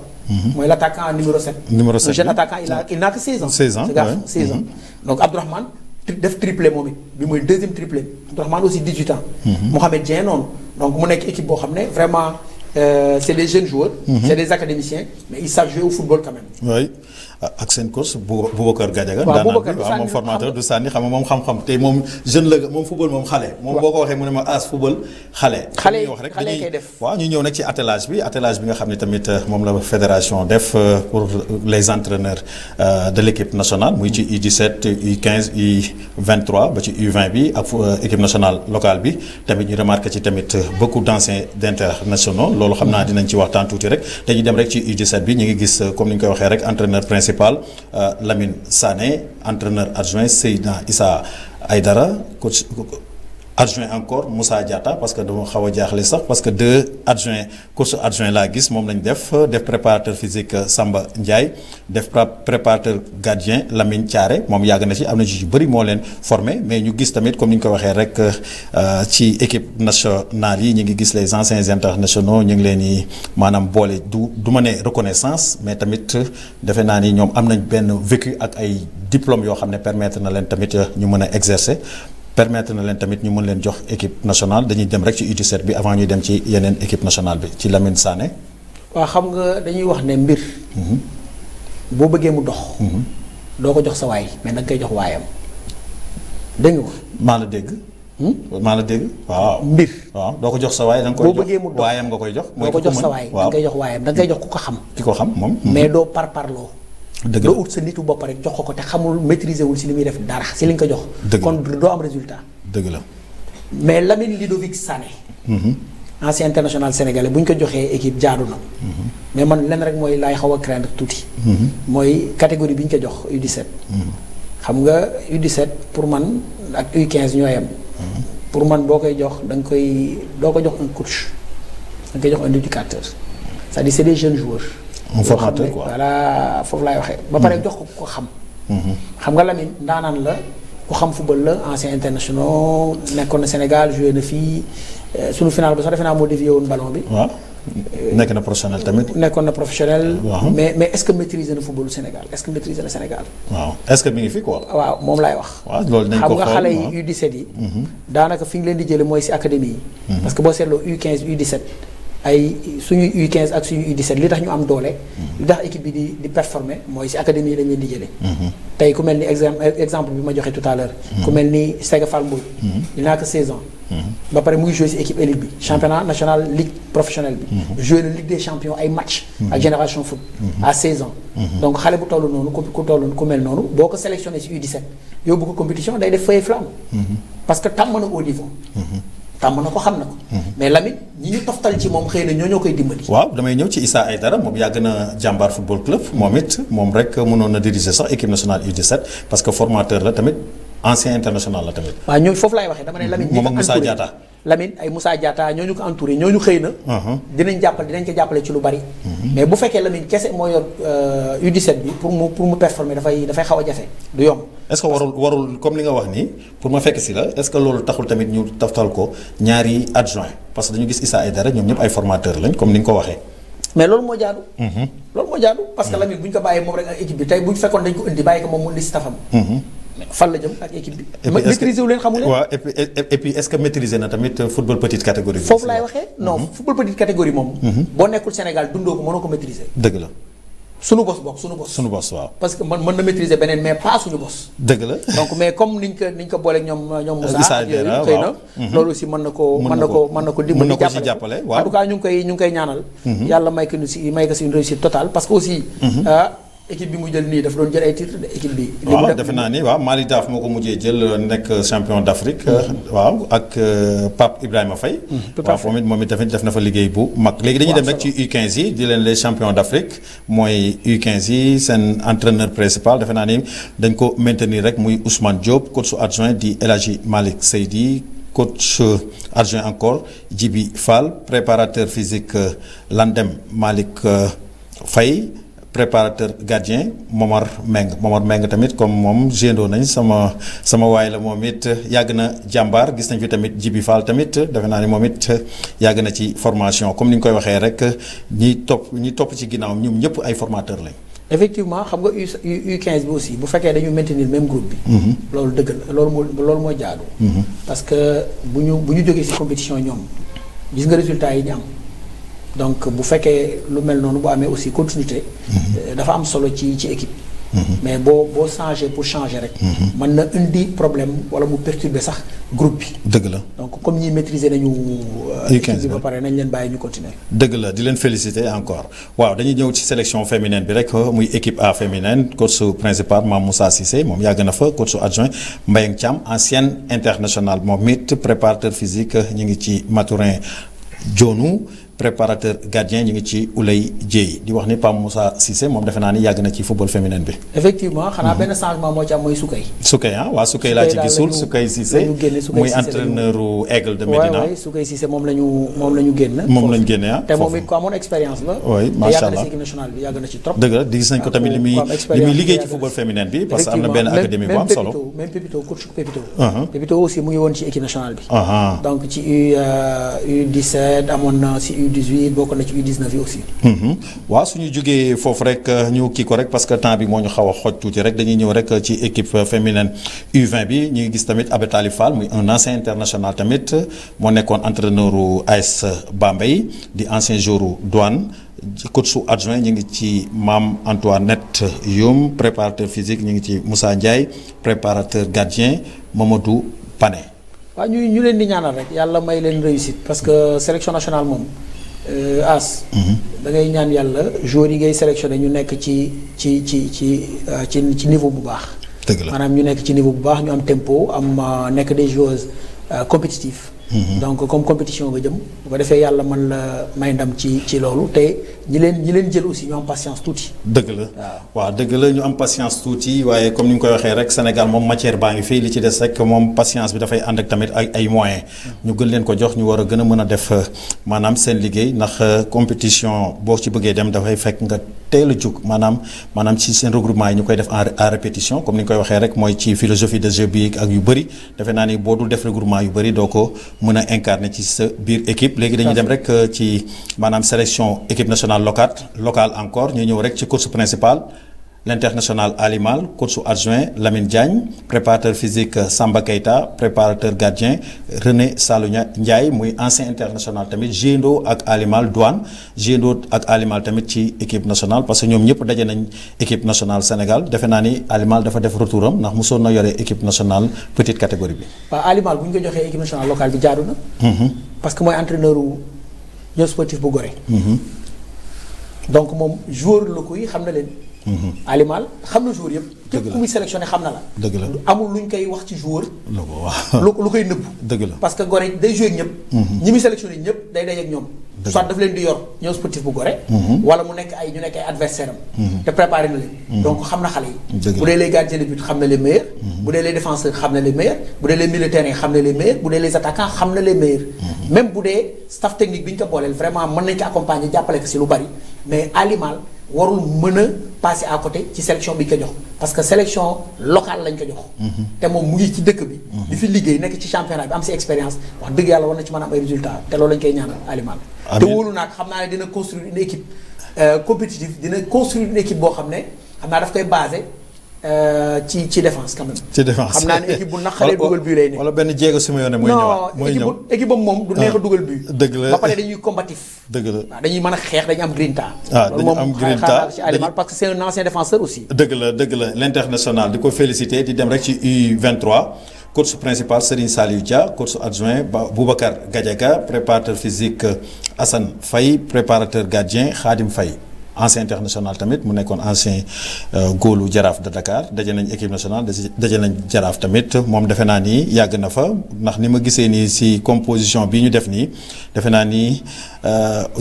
mooy l' attaquant numéro 7. numéro 7 un jeune attaquant il n'a que 16 ans. 16 ans ce garçon 16 ans. donc Abdourahmane def triplé moom it bi mooy deuxième triplé Abdourahmane aussi 18 ans. Mohamed Dieng noonu donc mu nekk équipe boo xam ne vraiment. C'est des jeunes joueurs. C'est des académiciens mais ils savent jouer au football quand même. oui ak seen coach Boubacar Gadiaga. waaw Boubacar waaw moom formateur du sànni xam nga moom xam-xam te moom jeune la moom football moom xale. moom boo ko waxee mu ne ma football xale. xale wax rek xale kay def. waaw ñu ñëw nag ci attelage bi nga xam ne tamit moom la fédération def pour les entraîneurs de l' équipe nationale muy ci U17 U15 U23 ba ci U20 bi ak équipe nationale locale bi tamit ñu remarqué ci tamit beaucoup d' anciens internationaux loolu xam naa dinañ ci waxtaan tuuti rek dañuy dem rek ci U17 bi ñu ngi gis comme ni ñu koy waxee rek entraîneur principal Lamine Sané entraîneur adjoint Seydina Issa Aïdara coach adjoint encore Moussa Diatta parce que dama xaw a jaaxle sax parce que coach adjoint laa gis moom lañ def préparateur physique Samba Ndiaye def préparateur gardien Lamine Thiaré moom yàgg na ci am na ci yu bëri moo leen formé mais ñu gis tamit comme ni ñu ko waxee rek ci équipe nationale yi ñu ngi gis les anciens internationaux ñu ngi leen di maanaam boole du ma ne reconnaissance mais tamit defe naa ni ñoom am nañ benn vécu ak ay diplômes yoo xam ne permettre na leen tamit ñu mën a exercer. permettre na leen tamit ñu mën leen jox équipe nationale dañuy dem rek ci U17 bi avant ñuy dem ci yeneen équipe nationale bi ci Lamine Sané. waaw xam nga dañuy wax ne mbir. boo bëggee mu dox. doo ko jox sa waay mais da nga koy jox waayam dégg nga ko. maa la dégg. maa la dégg waaw. mbir. waaw doo ko jox sa waay da nga koy jox boo bëggee mu dox waayam nga koy jox. doo ko jox sa waay da nga koy jox waayam da nga koy jox ku ko xam. ki ko xam moom. mais doo parparloo. dëgg la doo ut sa nitu bopp rek jox ko te xamul maîtriser wul si li muy def dara si li nga ko jox. kon doo am résultat. dëgg la mais Lamine Ludovic Sané. ancien international sénégalais bu ñu ko joxee équipe jaadu na. mais man lenn rek mooy laay xaw a craindre tuuti. mooy catégorie bi ñu ko jox U17. xam nga U17 pour man ak U15 ñoo yem. pour man boo koy jox da nga koy doo ko jox un coach da nga koy jox un éducateur c'est-à-dire c'est des jeunes joueurs. un formateur quoi voilà foofu laay waxee. ba pare jox ko xam. xam nga Lamine ndaanaan la ku xam football la ancien international nekkoon na Sénégal joué na fii sunu final ba sax defe naa moo dévié woon ballon bi. waaw nekk na professionnel tamit. nekkoon na professionnel. mais est-ce que maîtriser na footballu Sénégal est-ce que maîtriser na Sénégal. waaw est-ce que mi ngi fi quoi. waaw moom laay wax. waaw loolu nañ ko xool xam nga xale yi U17 yi. daanaka fi ñu leen di jëlee mooy ci académie yi. parce que boo seetloo U15 U17. ay suñu U15 ak suñu U17 li tax ñu am doole. li tax équipe bi di performer mooy ci académie yi lañ leen di jëlee. tey ku mel ni exemple bi ma joxe tout à l'heure ku mel ni Sega Fall Mboy. il n'a que 16 ans. ba pare mu ngi joué ci équipe élite bi. championnat national ligue professionnelle bi. joué na ligue des champions ay match ak génération foot. à 16 ans. donc xale bu toll noonu ku mel noonu boo ko sélectionné ci U17 yóbbu ko compétition day def feuille flamme. parce que tàmm na au niveau. tàmm na ko xam na ko. mais Lamine ñi ñu toftal ci moom xëy na ñoo koy dimbali. waaw damay ñëw ci Issa Aïdara moom yàgg na jàmbaar football club moom rek mënoon na diriger sax équipe nationale U17 parce que formateur la tamit ancien international la tamit. waaw ñooñu foofu laay waxee dama ne Lamine. moom ak Moussa Diatta. Lamine ay Moussa Diatta ñooñu ko entouré ñooñu xëy na. dinañ ko jàppale ci lu bari. mais bu fekkee Lamine kese moo yor U17 bi pour mu performer dafay xaw a jafe du yomb. est-ce que warul comme li nga wax nii pour ma fekk si la est-ce que loolu taxul tamit ñu taftal ko ñaari adjoint parce que dañu gis Issa Aïdara ñoom ñëpp ay formateurs lañ comme ni nga ko waxee. mais loolu moo jaadu. loolu moo jaadu parce que Lamine bu ñu ko bàyyee moom rek ak équipe bi tey bu ñu fekkoon dañ ko indi bàyyi ko moom mu indi staffam. fan la jëm ak équipe bi. maîtriser wu leen xamu leen. waaw et puis est-ce que maîtriser na tamit football petite catégorie bi. foofu laay waxee non football petite catégorie moom. boo nekkul Sénégal dundoo ko mënoo ko maîtriser. dëgg la. sunu bos waaw. parce que mën na maîtriser beneen mais pas suñu bos. dëgg la donc mais comme niñ ko booleeg ñoom Moussa ak yooyu xëy na loolu aussi mën na ko dimbali jàppale waaw en tout cas ñu ngi koy ñaanal. yàlla may ko si une réussite totale parce que aussi équipe bi mu jël nii dafa doon jël ay titres de équipe bi. waaw defe naa ni waaw Malick Daaf moo ko mujjee jël nekk champion d'Afrique. waaw ak Pape Ibrahima Faye. waaw moom it def na fa liggéey bu mag. léegi dañuy dem rek ci U15 yi di leen les champions d'Afrique mooy U15 yi seen entraîneur principal defe naa ni dañ ko maintenir rek muy Ousmane Diop coach adjoint di El Hadji Malick Seydi. Coach adjoint encore Djibi Fall préparateur physique Landem Malick Faye préparateur gardien Momar Meng tamit comme moom géndoo nañ sama waay la moom it yàgg na jàmbaar gis nañ fi tamit Djibi Fall tamit defe naa ni moom it yàgg na ci formation comme ni ñu koy waxee rek ñi topp ci ginnaaw ñoom ñëpp ay formateurs lañ. effectivement xam nga U15 bi aussi bu fekkee dañu maintenir même groupe bi. loolu dëgg la loolu moo jaadu. parce que bu ñu jógee ci compétition ñoom gis nga résultats yi ñu am donc bu fekkee lu mel noonu bu amee aussi continuité. dafa am solo ci équipe. mais boo changé pour changer rek. mën na indi problème wala mu perturber sax groupe bi. dëgg la donc comme ñi maîtriser nañu. équipe bi ba pare nañ leen bàyyi ñu continuer. dëgg la di leen féliciter encore waaw dañuy ñëw ci sélection féminine bi rek muy équipe A féminine coach principal Mame Moussa Cissé moom yàgg na fa coach adjoint Mbayang Thiam ancienne internationale moom it préparateur physique ñu ngi ci Mathurin Dionou. préparateur gardien ñu ngi ci Oulay Dieye di wax ni Pape Moussa Cissé moom defe naa ni yàgg na ci football féminin bi. effectivement xanaa benn changement moo ci am mooy Soukay. Soukay waaw Soukay laa ci gisul Soukay Cissé muy entraîneur u Aigle de Médina. waaw Soukay Cissé moom la ñu génn. moom la ñu génne te moom it ko amoon expérience la. oui macha allah te yàgg na ci équipe nationale bi yàgg na ci trop. dëgg la di gis nañ ko tamit li muy liggéey ci football féminin bi parce que am na benn académie bu am solo. même Pépito coach Pépito. Pépito aussi mu ngi woon ci équipe nationale bi. donc ci U17 amoon na ci U18 bokk na ci U19 yi aussi. waaw suñu jógee foofu rek ñu kii ko rek parce que temps bi moo ñu xaw a xooj tuuti rek dañuy ñëw rek ci équipe féminine U20 bi ñu ngi gis tamit Abetali Fall muy un ancien international tamit moo nekkoon entraîneur u AS Bambey di ancien joueur u Douane coach su adjoint ñu ngi ci Mame Antoinette Youm préparateur physique ñu ngi ci Moussa Ndiaye préparateur gardien Mamadou Pané. waaw ñu leen di ñaanal rek yàlla may leen réussite parce que sélection nationale moom. da ngay ñaan yàlla joueurs yi ngay sélectionné ñu nekk ci niveau bu baax. dëgg la maanaam ñu nekk ci niveau bu baax ñu am tempo am nekk des joueuses compétitifs. donc comme compétition nga jëm bu ko defee yàlla mën la may ndam ci loolu te ñi leen jël aussi ñu am patience tuuti. dëgg la waaw dëgg la ñu am patience tuuti waaye comme ni nga koy waxee rek Sénégal moom matière baa ngi fii li ci des rek moom patience bi dafay ànd ak tamit ay moyens. ñu gën leen ko jox ñu war a gën a mën a def maanaam seen liggéey ndax compétition boo ci bëggee dem dafay fekk nga teel a jug maanaam ci seen regroupement yi ñu koy def en répétition comme ni nga koy waxee rek mooy ci philosophie de jeu bi ak yu bëri defe naa ni boo dul def regroupement yu bëri doo ko mën a incarner ci sa biir équipe léegi dañuy dem rek ci maanaam sélection équipe nationale locale encore ñu ñëw rek ci coach principal l'international Alimal coach adjoint Lamine Diagne préparateur physique Samba Keita préparateur gardien René Salou Ndiaye muy ancien international tamit géndo ak Alimal Douane géndo ak Alimal tamit ci équipe nationale parce que ñoom ñëpp daje nañ équipe nationale Sénégal defe naa ni Alimal dafa def retouram ndax mosoon na yore équipe nationale petite catégorie bi. waaw Alimal bu ñu ko joxee équipe nationale locale bi jaadu na. parce que mooy entraîneur u sportif bu Gorée. donc moom joueur locaux yi xam na leen. Alimal xam na joueur yëpp. dëgg la képp ku muy sélectionné xam na la. dëgg la amul luñ koy wax ci joueur. lu koy nëbbu. dëgg la parce que Gorée day joué ak ñëpp. ñi muy sélectionné ñëpp day day ak ñoom. soit daf leen di yor ñoo sportif bu Gorée. wala mu nekk ñu nekk ay adversaire am. te préparé na leen. donc xam na xale yi. bu dee les gardiens de but xam na les meilleurs. bu dee les défenseurs xam na les meilleurs. bu dee les militaires yi xam na les meilleurs bu dee les attaquants xam na les meilleurs. même bu dee staff technique bi ñu ko booleel vraiment mën nañ ko accompagner jàppale ko si lu bari mais Alimal warul mën a passer à côté ci sélection bi ñu ko jox parce que sélection locale lañ ko jox. te moom mu ngi ci dëkk bi. di fi liggéey nekk ci championnat bi am si expérience wax dëgg yàlla war na ci mën a am ay résultats te loolu lañ koy ñaanal Alimal. te wóolu naa xam naa ne dina construire une équipe compétitive dina construire une équipe boo xam ne xam naa daf koy basé ci défense quand même. ci défense xam naa ne équipe bu naqaree dugal bii lay ne. wala benn jéego si ma yoone mooy ñëwaat mooy ñëw équipe boobu moom du neex a dugal bii. dëgg la ba pare dañuy combatif. dëgg la waaw dañuy mën a xeex dañuy am grinta. dañu am grinta ci Alimal parce que c'est un ancien défenseur aussi. dëgg la l'international di ko féliciter di dem rek ci U23 coach principal Serigne Saliou Dia coach adjoint Boubacar Gadiaga préparateur physique Assane Faye préparateur gardien Khadim Faye ancien international tamit mu nekkoon ancien góolu Jaraaf de Dakar daje nañ équipe nationale daje nañ Jaraaf tamit moom defe naa ni yàgg na fa ndax ni ma gisee nii si composition bi ñu def nii defe naa ni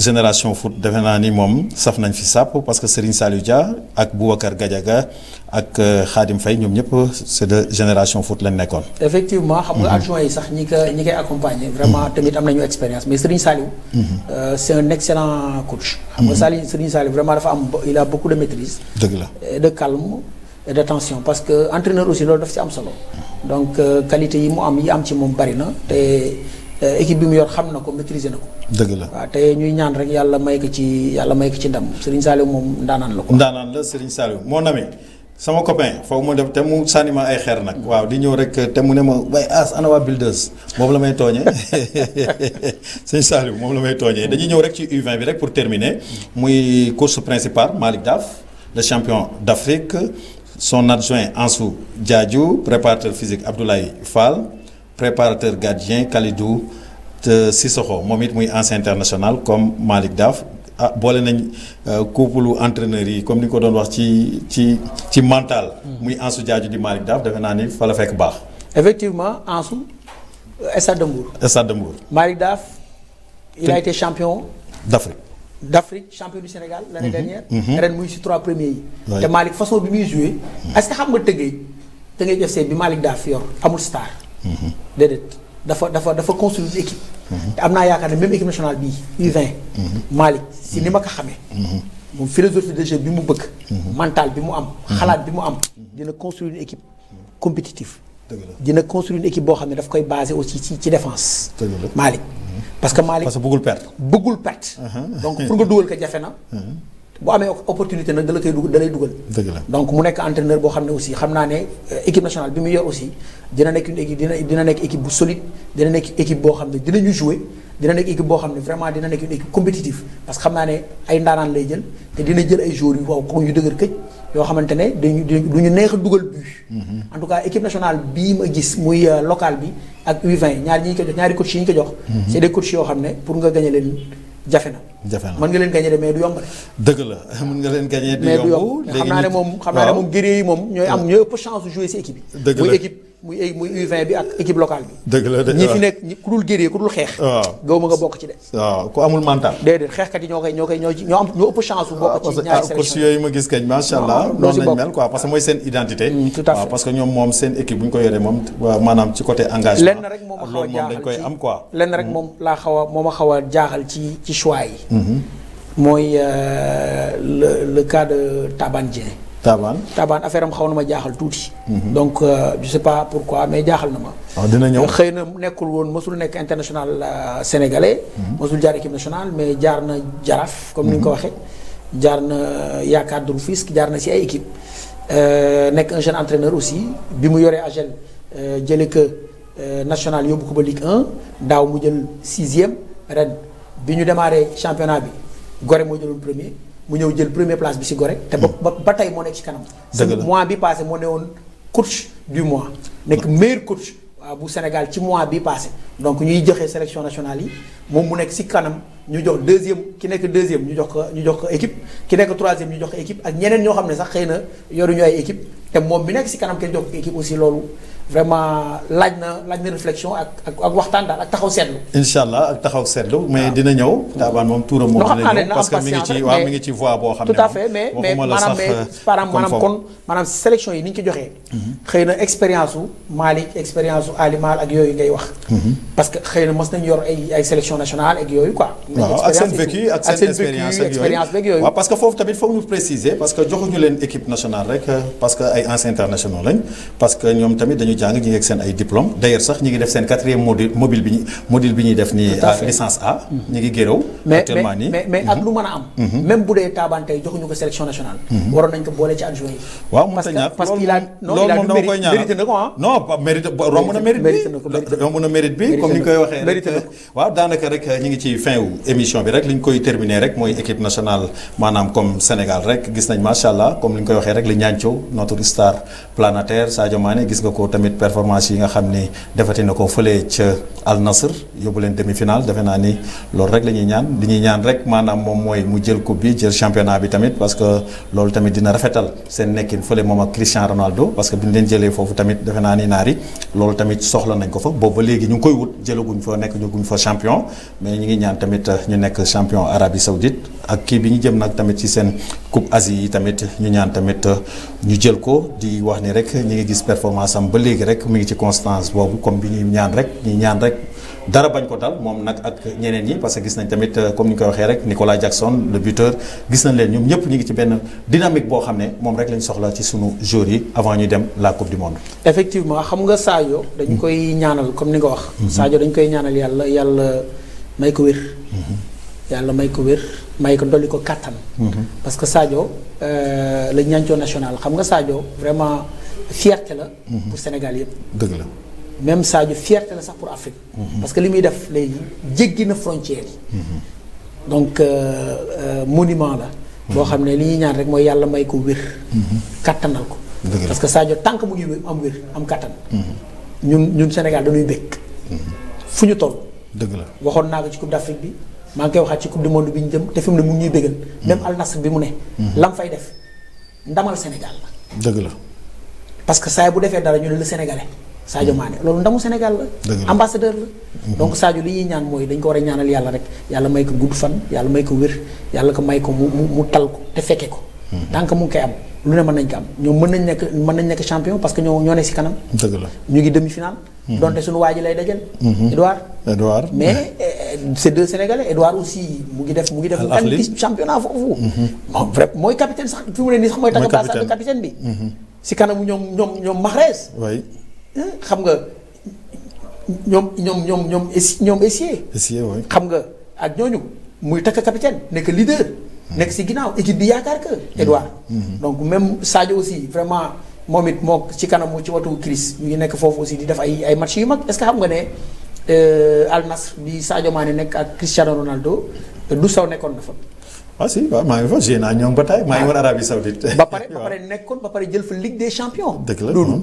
génération foot defe naa ni moom saf nañ fi sàpp parce que Serigne Saliou Dia ak Boubacar Gadiaga ak Khadim Faye ñoom ñëpp c'est de génération foot lañ nekkoon. effectivement xam nga adjoint yi sax ñi koy accompagner. vraiment tamit am nañu expérience mais Serigne Saliou. c'est un excellent coach. xam nga Serigne Saliou vraiment dafa am il a beaucoup de maîtrise. dëgg la et de calme et d'attention parce que entraîneur aussi loolu daf ci am solo. donc qualité yi mu am ci moom bari na te équipe bi mu yor xam na ko maîtriser na ko. dëgg la waaw te ñuy ñaan rek yàlla may ko ci ndam Serigne Saliou moom ndaanaan la ko. ndaanaan la Serigne Saliou mon ami. sama copain foog mu def te mu sànni ma ay xeer nag waaw di ñëw rek te mu ne ma waaye ana waa Builders moom la may tooñee sëñ Saliou moom la may tooñee dañuy ñëw rek ci U20 bi rek pour terminer muy course principale Malick Daf le champion d'Afrique son adjoint Ansou Diadiou préparateur physique Abdoulaye Fall préparateur gardien Khalidou Sissoko moom it muy ancien international comme Malick Daf boole nañ couple entraîneurs yi comme ni ko doon wax ci mental. muy Ansou Diadiou di Malick Daf defe naa ni fa la fekk baax. effectivement Ansou Stade de Mbour. Stade de Mbour. Malick Daf il a été champion. d'Afrique champion du Sénégal l'année dernière. ren muy ci 3 premiers yi. te Malick façon bi muy joué. est-ce que xam nga Teungueth FC bi Malick Daf yor amul star. déedéet dafa construire équipe. te am naa yaakaar ne même équipe nationale bii U20. Malick si ni ma ko xamee. moom philosophie de jeu bi mu bëgg. mental bi mu am. xalaat bi mu am. dina construire une équipe compétitive. dina construire une équipe boo xam ne daf koy baser aussi ci défense. Malick parce que bëggul perte. donc pour nga dugal ko jafe na. bu amee opportunité nag da lay dugal. donc mu nekk entraîneur boo xam ne aussi xam naa ne équipe nationale bi mu yor aussi dina nekk une équipe dina nekk équipe bu solide dina nekk équipe boo xam ne dinañu jouer dina nekk équipe boo xam ne vraiment dina nekk une équipe compétitive parce que xam naa ne ay ndaanaan lay jël te dina jël ay joueurs yu waaw ko yu dëgër këj yoo xamante ne du ñu neex a dugal but. en tout cas équipe nationale bii ma gis muy local bi ak U20 ñaari coach yi ñu ko jox. c'est des coachs yoo xam ne pour nga gagner leen jafe na. mën nga leen gagner de mais du yomb de. dëgg la mën nga leen gagner du yomb mais xam naa ne moom guerrier yi moom ñooy ëpp chance de jouer ci équipe yi. dëgg la muy U20 bi ak équipe locale bi. dëgg la ñi fi nekk ku dul guerrier ku dul xeex. gaw ma nga bokk ci de. waaw ku amul mental. déedéet xeexkat yi ñoo ëpp chance bu bokk ci ñaari sélection yooyu ma gis kañ macha allah. noonu lañ mel quoi parce que mooy seen identité. tout à fait parce que ñoom moom seen équipe bu ñu ko yoree moom maanaam ci côté engagement. lenn rek moom a xaw a jaaxal dañ koy am quoi. lenn rek moom a xaw a jaaxal ci choix yi. mooy le cas de Taban Dieng. Taban affaire am xaw na ma jaaxal tuuti. donc je sais pas pourquoi mais jaaxal na ma. waaw dina ñëw xëy na nekkul woon mosul nekk international sénégalais. mosul jaar équipe nationale mais jaar na Jaraaf comme ni nga ko waxee. jaar na Yaakaar de Rufisque jaar na ci ay équipe nekk un jeune entraîneur aussi bi mu yoree AGEL jëlee que national yóbbu ko ba Ligue 1 daaw mu jël 6e ren bi ñu démarré championnat bi Gorée moo jëloon premier. mu ñëw jël première place bi ci Gorée te ba tey moo nekk ci kanam. mois bi passé moo ne woon coach du mois nekk meilleur coach bu Sénégal ci mois bi passé donc ñuy joxe sélection nationale yi moom mu nekk ci kanam ñu jox ki nekk deuxième ñu jox ko équipe ki nekk troisième ñu jox ko équipe ak ñeneen ñoo xam ne sax xëy na yoruñu ay équipe te moom bi nekk ci kanam kenn jox ko équipe aussi loolu vraiment laaj na réflexion ak waxtaan daal ak taxaw seetlu. incha allah ak taxaw seetlu. mais dina ñëw. Taban moom tuuram moom dina ñëw parce que mi ngi ci voie boo xam ne. tout à fait mais maanaam sélection yi ni ñu ko joxee. xëy na expérience su Malick expérience su Ali Mal ak yooyu ngay wax. parce que xëy na mos nañu yor ay sélection nationale ak yooyu quoi. waaw ak seen vécu ak seen expérience ak yooyu. waaw parce que foofu tamit foog ñu préciser parce que joxuñu leen équipe nationale rek parce que ay anciens internationaux lañ parce que ñoom tamit dañu jàng ñi ngi ak seen ay diplôme d'ailleurs sax ñi ngi def seen 4e module bi ñuy def nii licence A ñi ngi géréw actuellement nii mais ak lu mën a am même bu dee Taban tey joxuñu ko sélection nationale waroon nañ ko boole ci adjoint yi waaw mën ta ñàkk parce que il a moom dama koy ñaanal mérité na ko non mérité romb na mérite bi comme ni ñu koy waxee rek waaw daanaka rek ñi ngi ci fin wu émission bi rek li ñu koy terminer rek mooy équipe nationale maanaam comme Sénégal rek gis nañ macha allah comme li ñu koy waxee rek li ñaanco notre star planétaire Sadio Mané gis nga ko tamit tamit performance yi nga xam ni defati na ko fële ca Al Nassr yóbbu leen demi-finale defe naa ni loolu rek la ñuy ñaan li ñuy ñaan rek maanaam moom mooy mu jël coupe bi jël championnat bi tamit parce que loolu tamit dina rafetal seen nekkin fële moom ak Cristiano Ronaldo parce que bi ñu leen jëlee foofu tamit defe naa ni naari loolu tamit soxla nañ ko fa boobu ba léegi ñu ngi koy wut jëlaguñ fa nekk ñu guñ fa champion mais ñu ngi ñaan tamit ñu nekk champion Arabie Saoudite ak kii bi ñu jëm nag tamit ci seen coupe Asie yi tamit ñu ñaan tamit ñu jël ko di wax ni rek ñi ngi gis performance am ba léegi rek mu ngi ci constance boobu comme bi ñuy ñaan rek dara bañ ko dal moom nag ak ñeneen ñi parce que gis nañ tamit comme ni ñu koy waxee rek Nicolas Jackson le buteur gis nañ leen ñoom ñëpp ñu ngi ci benn dynamique boo xam ne moom rek lañ soxla ci sunu joueurs yi avant ñuy dem la coupe du monde. effectivement xam nga Sadio dañ koy ñaanal comme ni nga wax. Sadio dañ koy ñaanal yàlla may ko wér. yàlla may ko wér may ko dolli ko kàttan. parce que Sadio la ñancoo national xam nga Sadio vraiment fierté la. pour Sénégal yëpp. dëgg la. même Sadio fierté la sax pour Afrique. parce que li muy def léegi jéggi na frontière yi. donc monument la. boo xam ne li ñuy ñaan rek mooy yàlla may ko wér. kattanal ko. parce que Sadio tant que mu ngi am wér am kattan. ñun Sénégal dañuy bëgg. fu ñu toll. dëgg la waxoon naa ko ci Coupe d'Afrique bi maa ngi koy waxaat ci Coupe du monde bi ñu jëm te fi mu ne mu ngi ñuy bëggal. même Al Nassr bi mu ne. lam fay def ndamal Sénégal la. dëgg la. parce que saa bu defee dara ñu ne le Sénégalais. Sadio Mané loolu ndamu Sénégal la. ambassadeur la. donc Sadio li ñuy ñaan mooy dañ ko war a ñaanal yàlla rek yàlla may ko gudd fan yàlla may ko wér yàlla ko may ko mu tal ko te fekke ko. tant que mu ngi koy am lu ne mën nañ ko am ñoom mën nañ nekk champion parce que ñoo ne si kanam. dëgg la ñu ngi demi-finale. donte suñu waa ji lay dajal. Edouard mais c'est deux Sénégalais Edouard aussi mu ngi def. kan championnat foofu. bon vrai mooy capitaine sax fi mu ne nii sax mooy. mooy capitaine de capitaine bi. si kanamu ñoom Mahrez. xam nga ñoom Essier. waay xam nga ak ñooñu muy takk capitaine nekk leader. nekk si ginnaaw équipe bi yaakaar que Edouard. donc même Sadio aussi vraiment moom it moo ci kanamu ci watu Chris ñu ngi nekk foofu aussi di def ay match yu mag est-ce que xam nga ne Al Nassr bi Sadio Mané nekk ak Cristiano Ronaldo du saw nekkoon na fa. si waaw maa ngi fa gérer naa ñoom ba tey maa ngi woon Arabie Saoudite. ba pare nekkoon ba pare jël fa Ligue des champions. dëgg la loolu.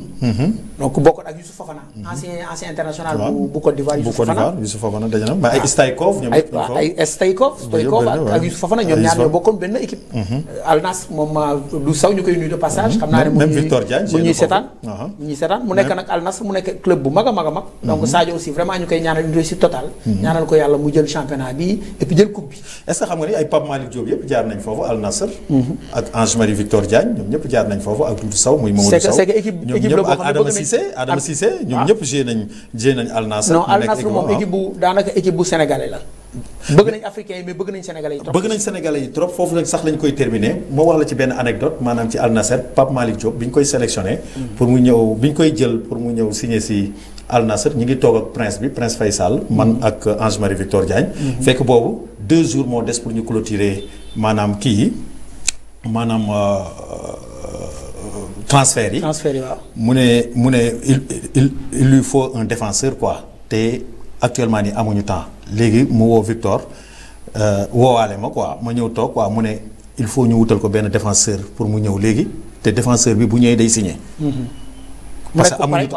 donc bokkoon ak Youssouf Fofana. ancien international bu Côte d'Ivoire Youssouf Fofana daje na mais ay Stoïchkov ñoom ay Stoïchkov ak Youssouf Fofana ñoom ñaar ñoo bokkoon benn équipe. Al Nassr moom du saw ñu koy nuyu de passage. xam naa ne même Victor Diagne mu ñuy seetaan mu nekk nag Al Nassr mu nekk club bu mag a mag a mag. donc Sadio aussi vraiment ñu koy ñaanal une réussite totale. ñaanal ko yàlla mu jël championnat bi et puis jël coupe bi. est-ce que xam nga ni ay Pape Malick Diop yëpp jaar nañ foofu Al Nassr. ak Ange-Marie Victor Diagne ñoom ñëpp jaar nañ foofu ak Doudou Sow muy Mamadou Sow. c'est que équipe la boo xam ne Adama Cissé ñoom ñëpp joué nañ Al Nassr. non Al Nassr moom équipe bu sénégalais la. bëgg nañ africains yi mais bëgg nañ sénégalais yi trop. bëgg nañ sénégalais yi trop foofu nag sax lañ koy terminer moo wax la ci benn anecdote maanaam ci Al Nassr Pape Malick Diop bi ñu koy sélectionné. pour mu ñëw bi ñu koy jël pour mu ñëw signer si Al Nassr ñi ngi toog ak Prince Faysal man ak Ange-Marie Victor Diagne. fekk boobu 2 jours moo des pour ñu clôturer maanaam kii yi maanaam transfert yi. waaw. mu ne il lui faut un défenseur quoi te actuellement nii amuñu temps léegi mu woo Victor woowaale ma quoi ma ñëw toog quoi mu ne il faut ñu wutal ko benn défenseur pour mu ñëw léegi te défenseur bi bu ñëwee day signé. parce que amuñu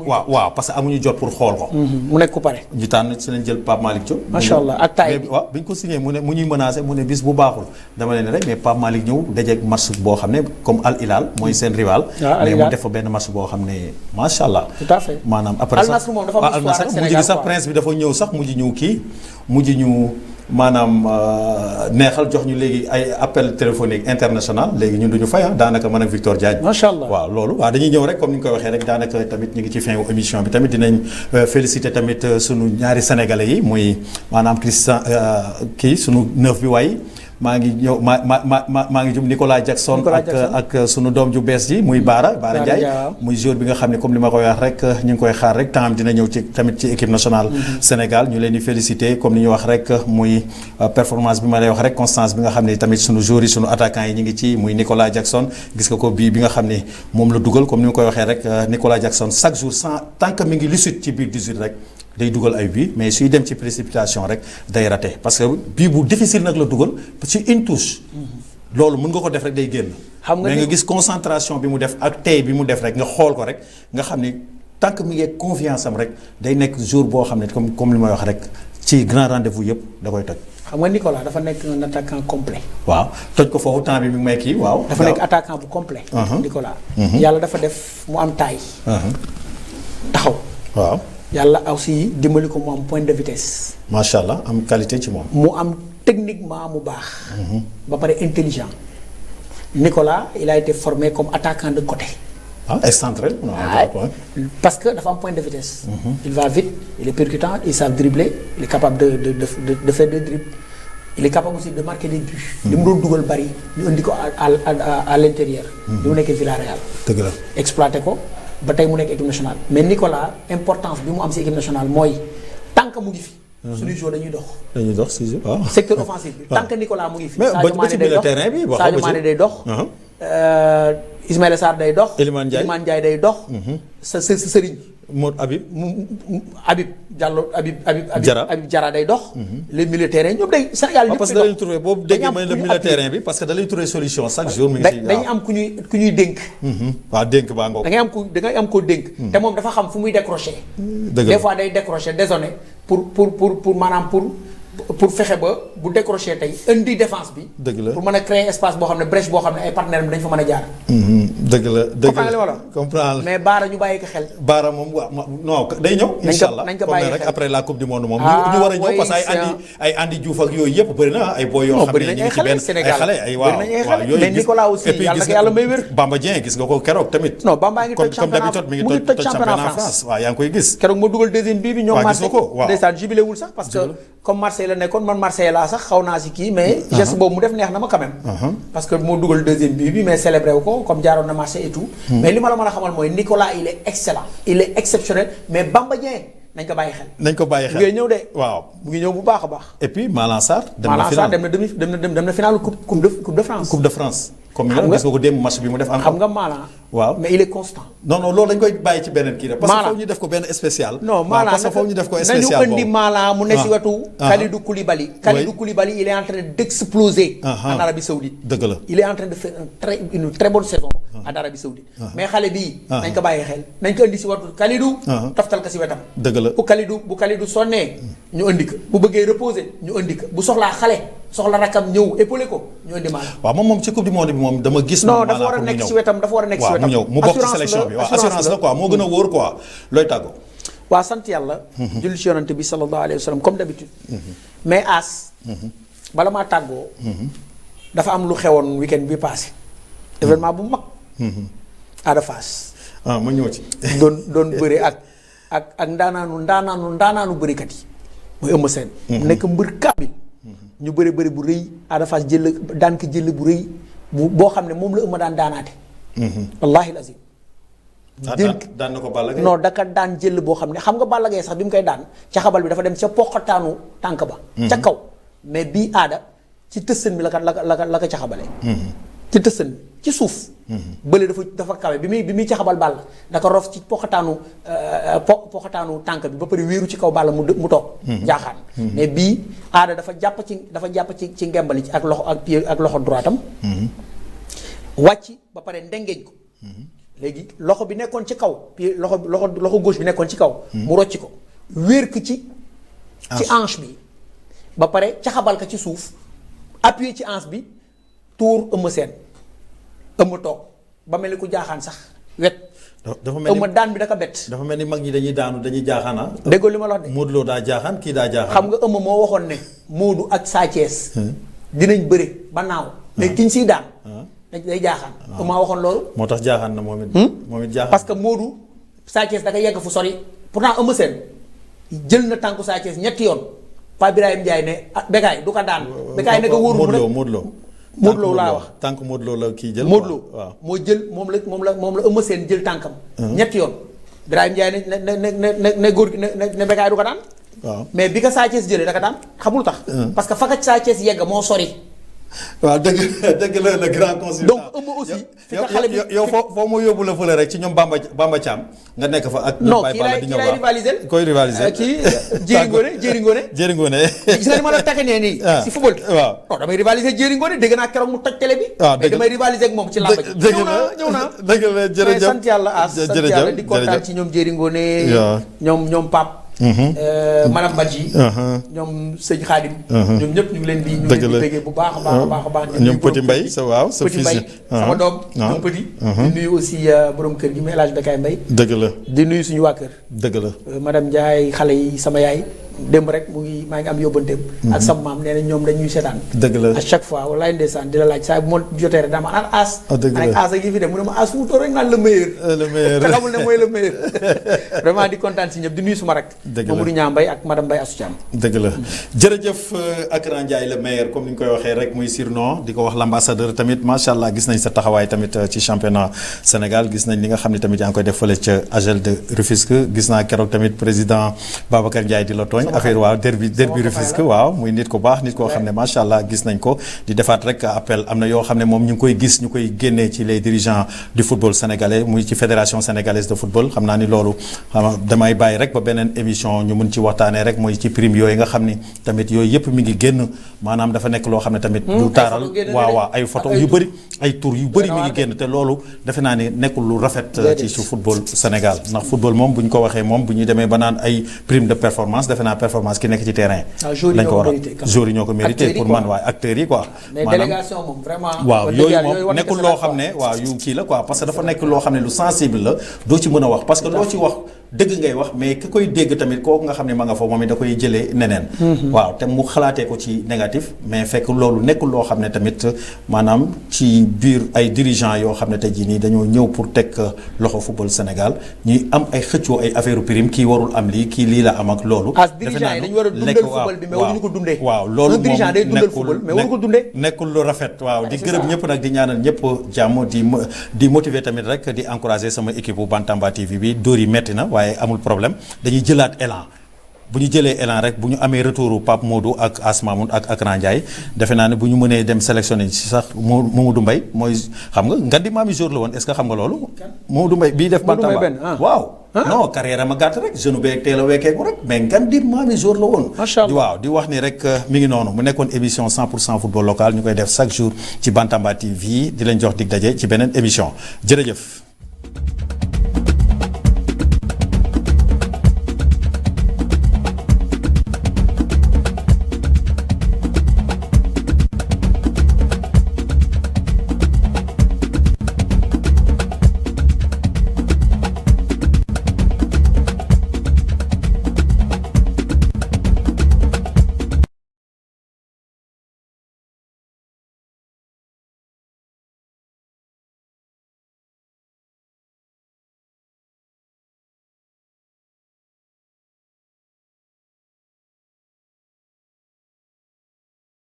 waaw parce que amuñu jot pour xool ko. mu nekk ku pare. ñu tànn ci lañ jël Pape Malick Diop. macha allah ak taay bi waaw bi ñu ko signé mu ñuy menacé mu ne bis bu baaxul dama leen rek mais Pape Malick ñëw dajeeg match boo xam ne comme Al Hilal mooy seen rival. mais mu def fa benn match boo xam ne macha allah. tout à fait maanaam après sax Al Nassr mujj gi sax prince bi dafa ñëw sax mujj ñu maanaam neexal jox ñu léegi ay appel téléphonique international léegi ñun duñu fay daanaka man ak Victor Diagne. macha allah waaw loolu waaw dañuy ñëw rek comme ni nga koy waxee rek daanaka tamit ñu ngi ci fin wu émission bi tamit dinañ féliciter tamit sunu ñaari sénégalais yi muy maanaam Christian sunu neuf bi waay maa ngi ñëw maa ngi jum Nicolas Jackson ak sunu doom ju bees ji muy Baara Ndiaye muy joueur bi nga xam ne comme li ma koy wax rek ñu ngi koy xaar rek temps dina ñëw ci tamit ci équipe nationale Sénégal ñu leen di féliciter comme ni ñu wax rek muy performance bi ma lay wax rek constance bi nga xam ne tamit sunu joueurs yi sunu attaquants yi ñu ngi ci muy Nicolas Jackson gis nga ko bii bi nga xam ne moom la dugal comme ni ma koy waxee rek Nicolas Jackson chaque jour tant que mi ngi lucide ci biir 18 rek day dugal ay bii mais suy dem ci précipitation rek day raté parce que bii bu difficile nag la dugal ci une touche loolu mën nga ko def rek day génn. xam nga mais nga gis concentration bi mu def ak tey bi mu def rek nga xool ko rek nga xam ni tant que mi ngi confiance am rek day nekk jour boo xam ne comme li may wax rek ci grand rendez-vous yëpp da koy toj. xam nga Nicolas dafa nekk un attaquant complet. waaw toj ko foofu temps bi mi ngi may kii waaw. dafa nekk attaquant bu complet. Nicolas. yàlla dafa def mu am taille. taxaw. waaw. yàlla aussi dimbali ko mu am point de vitesse. macha allah am qualité ci moom. mu am techniquement mu baax. ba pare intelligent. Nicolas il a été formé comme attaquant de côté. ah excentré. parce que dafa am point de vitesse. il va vite il est percutant il sait dribbler il est capable de faire des dribbles il est capable aussi de marquer des buts. li mu doon dugal bari ñu indi ko à l'intérieur. li mu nekkee Villarreal. dëgg la exploité ko ba tey mu nekk équipe nationale. mais Nicolas importance bi mu am si équipe nationale mooy tant que mu ngi fi. suñuy joueurs dañuy dox. dañuy dox si waaw. secteur offensif bi tant que Nicolas mu ngi fi. mais ba ci milieu terrain bi Sadio Mané day dox. Ismaïla Sarr day dox. Iliman Ndiaye day dox. sa sëriñ. Modou Habib. Habib Diallo Habib Diarra day dox. les milieux terrain ñoom day Sénégal ñëpp parce que da lay trouver boobu déggee mooy le milieu terrain bi parce que da lay trouver solution chaque jour. mi ngi si dañuy am ku ñuy dénk. waaw dénk baa ngoog. da ngay am koo dénk. te moom dafa xam fu muy décrocher. dëgg la des fois day décrocher désolé pour maanaam pour fexe ba bu décrocher tey indi défense bi. dëgg la pour mën a créer espace boo xam ne brèche boo xam ne ay partenaires bi dañ fa mën a jaar. dëgg la comprendre mais Baara ñu bàyyi ko xel. Baara moom waaw non day ñëw. incha allah nañ ko bàyyi rek xel après la coupe du monde moom. ñu war a ñëw parce que ay andi Diouf ak yooyu yëpp bëri na ay boy yoo xam ne ñu ngi ci benn ay xale ay waaw yooyu mais Nicolas aussi yàlla ko yàlla may wér. Bamba Dieng gis nga ko keroog tamit. non Bamba ngi toj championnat mi ngi toj championnat France waaw yaa ngi koy gis. keroog ma dugal deuxième bii bi ñoom Marseille waaw ndeysaan jubilé wul sax parce que comme Marseille la nekkoon man Marseille laa sax xaw naa si kii mais geste boobu mu def neex na ma quand même. parce que moo dugal deuxième bii bi mais célébré wu ko comme jaaroon na Marseille et tout. mais li ma la mën a xamal mooy Nicolas il est excellent il est exceptionnel mais Bamba Dieng nañ ko bàyyi xel. nañ ko bàyyi xel mu ngi ñëw de. waaw mu ngi ñëw bu baax a baax. et puis Malang Sarr. dem na finale coupe de France. coupe de France. comme yow gis nga ko démb match bi mu def. xam nga Malang. waaw mais il est constant. non loolu dañ koy bàyyi ci beneen kii rek. parce que foofu ñu def ko benn spécial. non Malang parce que foofu ñu def ko spécial nañu indi Malang mu ne si wetu. Kalidou Koulibaly. Kalidou Koulibaly il est en train d'exploser. en Arabie Saoudite. dëgg la il est en train de faire une très bonne saison. en Arabie Saoudite. mais xale bii. nañ ko bàyyi xel nañ ko indi si wetu Kalidou. toftal ko si wetam. dëgg la bu Kalidou sonnee ñu indi ko bu bëggee reposer ñu indi ko bu soxlaa xale soxla rakam ñëw épaulé ko ñu indi Malang. waaw moom ci coupe du monde bi moom dama gis. non dafa war a nekk si wetam dafa war a nekk si wetam. mu bokk ci sélection bi waaw assurance la quoi moo gën a wóor quoi looy tàggoo. waaw sant yàlla. julli ci yonante bi sallallahu alayhi wa sallam comme d'habitude. mais As. bala maa tàggoo. dafa am lu xewoon weekend bi passé. événement bu mag. Ada Fass. ma ñëw ci. doon bëri ak ndaanaanu bërikat yi. muy Eumeu Sène. mu nekk mbër kaabil. ñu bëri bu rëy Ada Fass daan ko jël bu rëy boo xam ne moom la Eumeu daan daanaate. wallaahi lazim. daan na ko Balla Gaye. non daka daan jël boo xam ne xam nga Balla Gaye sax bi mu koy daan ca xabal bi dafa dem ca poqataanu tànk ba. ca kaw mais bii Ada ci tësën bi la ko ca xabale. ci tësën bi ci suuf. bële dafa kawe bi muy ca xabal Balla da ko rof ci poqataanu tànk bi ba pare wéeru ci kaw Balla mu toog. jaaxaan. mais bii Ada dafa jàpp ci ngembali ci ak loxo droitam. wàcc ba pare ndengeeñ ko. léegi loxo bi nekkoon ci kaw pied loxo gauche bi nekkoon ci kaw. mu rocc ko wéer ko ci hanche bi. ba pare caxabal ko ci suuf appuyé ci hanche bi tuur Eumeu Sène Eumeu toog ba mel ni ku jaaxaan sax wet. dafa mel ni Eumeu daan bi da ko bett. dafa mel ni mag ñi dañuy jaaxaan déggoo li ma la wax de. Modou Lo daa jaaxaan kii daa jaaxaan. xam nga Eumeu moo waxoon ne Modou ak Sa Thiès. dinañ bëre ba naaw. mais kiñ siy daan. day jaaxaan. Eumeu waxoon loolu. moo tax jaaxaan na moom it. moom it jaaxaan parce que Modou Sa Thiès da nga yegg fu sori pourtant Eumeu Sène jël na tànku Sa Thiès ñetti yoon Pape Birahim Ndiaye ne Bécaye du ko daan. Bécaye ne ko wóorul Modou Lo laa wax. tànk Modou Lo la kii jël. Modou Lo waaw moo jël moom la Eumeu Sène jël tànkam. ñetti yoon Birahim Ndiaye ne góor gi ne Bécaye du ko daan. waaw mais bi ko Sa Thiès jëlee da ko daan xamul tax. parce que fa ka Sa Thiès yegg moo sori. waaw dëgg la le grand consultant. donc ëmb aussi. fi nga xale bi yow foo mu yóbbu la fële rek ci ñoom Bamba Thiam nga nekk fa ak. non kii lay rivaliser. koy rivaliser kii Jéeri Ngone. gis nga ni ma la taxinee nii. si football. waaw non damay rivaliser Jéeri Ngone dégg naa keroog mu toj télé bi. waaw mais damay rivaliser ak moom ci làmb ji. ñëw naa dëgg la jërëjëf sant yàlla sant yàlla di kontaan ci ñoom Jéeri Ngone. ñoom Pape. madame Badji. ñoom sëñ Khadim. ñoom ñëpp ñu ngi leen di bëggee bu baax a baax. ñoom Petit Mbaye sa waaw sa fils Petit Mbaye sama doom. ñoom Petit. di nuyu aussi borom kër gi muy El Hadj Bekay Mbaye. dëgg la di nuyu suñu waa kër. dëgg la madame Ndiaye xale yi sama yaay. démb rek maa ngi am yóbbanteem. ak sama maam nee na ñoom dañuy seetaan. dëgg la à chaque fois walaay ndeysaan di la laaj saa bu ma jotee rek dama naan aas. dëgg la aas ak yi fi dem mu ne ma aas fu mu toll rek naan le meilleur. le meilleur te xamul ne mooy le meilleur. vraiment di kontaan si ñëpp di nuyu suma rek. dëgg la Mamadou Niang Mbaye ak madame Mbaye Assou Thiam. dëgg la jërëjëf Akran Ndiaye le meilleur comme ni ñu koy waxee rek muy surnom di ko wax l'ambassadeur tamit macha allah gis nañ sa taxawaay tamit ci championnat Sénégal gis nañ li nga xam ne tamit yaa ngi koy def fële ca AGEL de Rufisque gis naa keroog tamit président Babacar Ndiaye di la tooñ affaire waaw derby Rufisque waaw muy nit ku baax nit koo xam ne macha allah gis nañ ko di defaat rek appel am na yoo xam ne moom ñu ngi koy gis ñu koy génnee ci les dirigeants du football sénégalais muy ci fédération sénégalaise de football xam naa ni loolu damay bàyyi rek ba beneen émission ñu mun ci waxtaanee rek mooy ci prime yooyu nga xam ni tamit yooyu yëpp mi ngi génn maanaam dafa nekk loo xam ne tamit du taaral waaw ay photo yu bëri ay tour yu bëri mi ngi génn te loolu defe naa ni nekkul lu rafet ci su football Sénégal ndax football moom bu ñu ko waxee moom bu ñu demee ba naan ay prime de performance defe naa performance ki nekk ci terrain lañ ko war a joueurs yi ñoo ko mérité pour man waaye acteurs yi quoi mais délégation moom vraiment waaw yooyu moom nekkul loo xam ne waaw yu kii la quoi parce que dafa nekk loo xam ne lu sensible la doo ci mën a wax parce que loo ci wax dëgg ngay wax mais ki koy dégg tamit kooku nga xam ne ma nga fa moom it da koy jëlee neneen waaw te mu xalaatee ko ci négatif mais fekk loolu nekkul loo xam ne tamit maanaam ci biir ay dirigeants yoo xam ne tey jii nii dañoo ñëw pour teg loxo football Sénégal ñuy am ay xëccoo ay affaire prime kii warul am lii kii lii la am ak loolu defe naa dañu war a dundal football bi mais waruñu ko dundee waaw loolu moom dirigeant day dundal football mais waru ko dundee nekkul lu rafet waaw di gërëm ñëpp nag di ñaanal ñëpp jàmm di motiver tamit rek di encourager sama équipe bu Bantamba TV bi dóor yi metti na waaye amul problème dañuy jëlaat élan bu ñu jëlee élan rek bu ñu amee retouru Pape Modou ak Asmamoun ak Akran Ndiaye defe naa ne bu ñu mënee dem sélectionné ci sax Mamadou Mbaye mooy xam nga Ngandi Mami jour la woon est-ce que xam nga loolu Mamadou Mbaye bii def Bantamba waaw non carrière ma gàtt rek jeune beeg teel a weekeeku rek mais Ngandi Mami jour la woon waaw di wax ni rek mi ngi noonu mu nekkoon émission 100% football local ñu koy def chaque jour ci Bantamba TV di leen jox dig daje ci beneen émission jërëjëf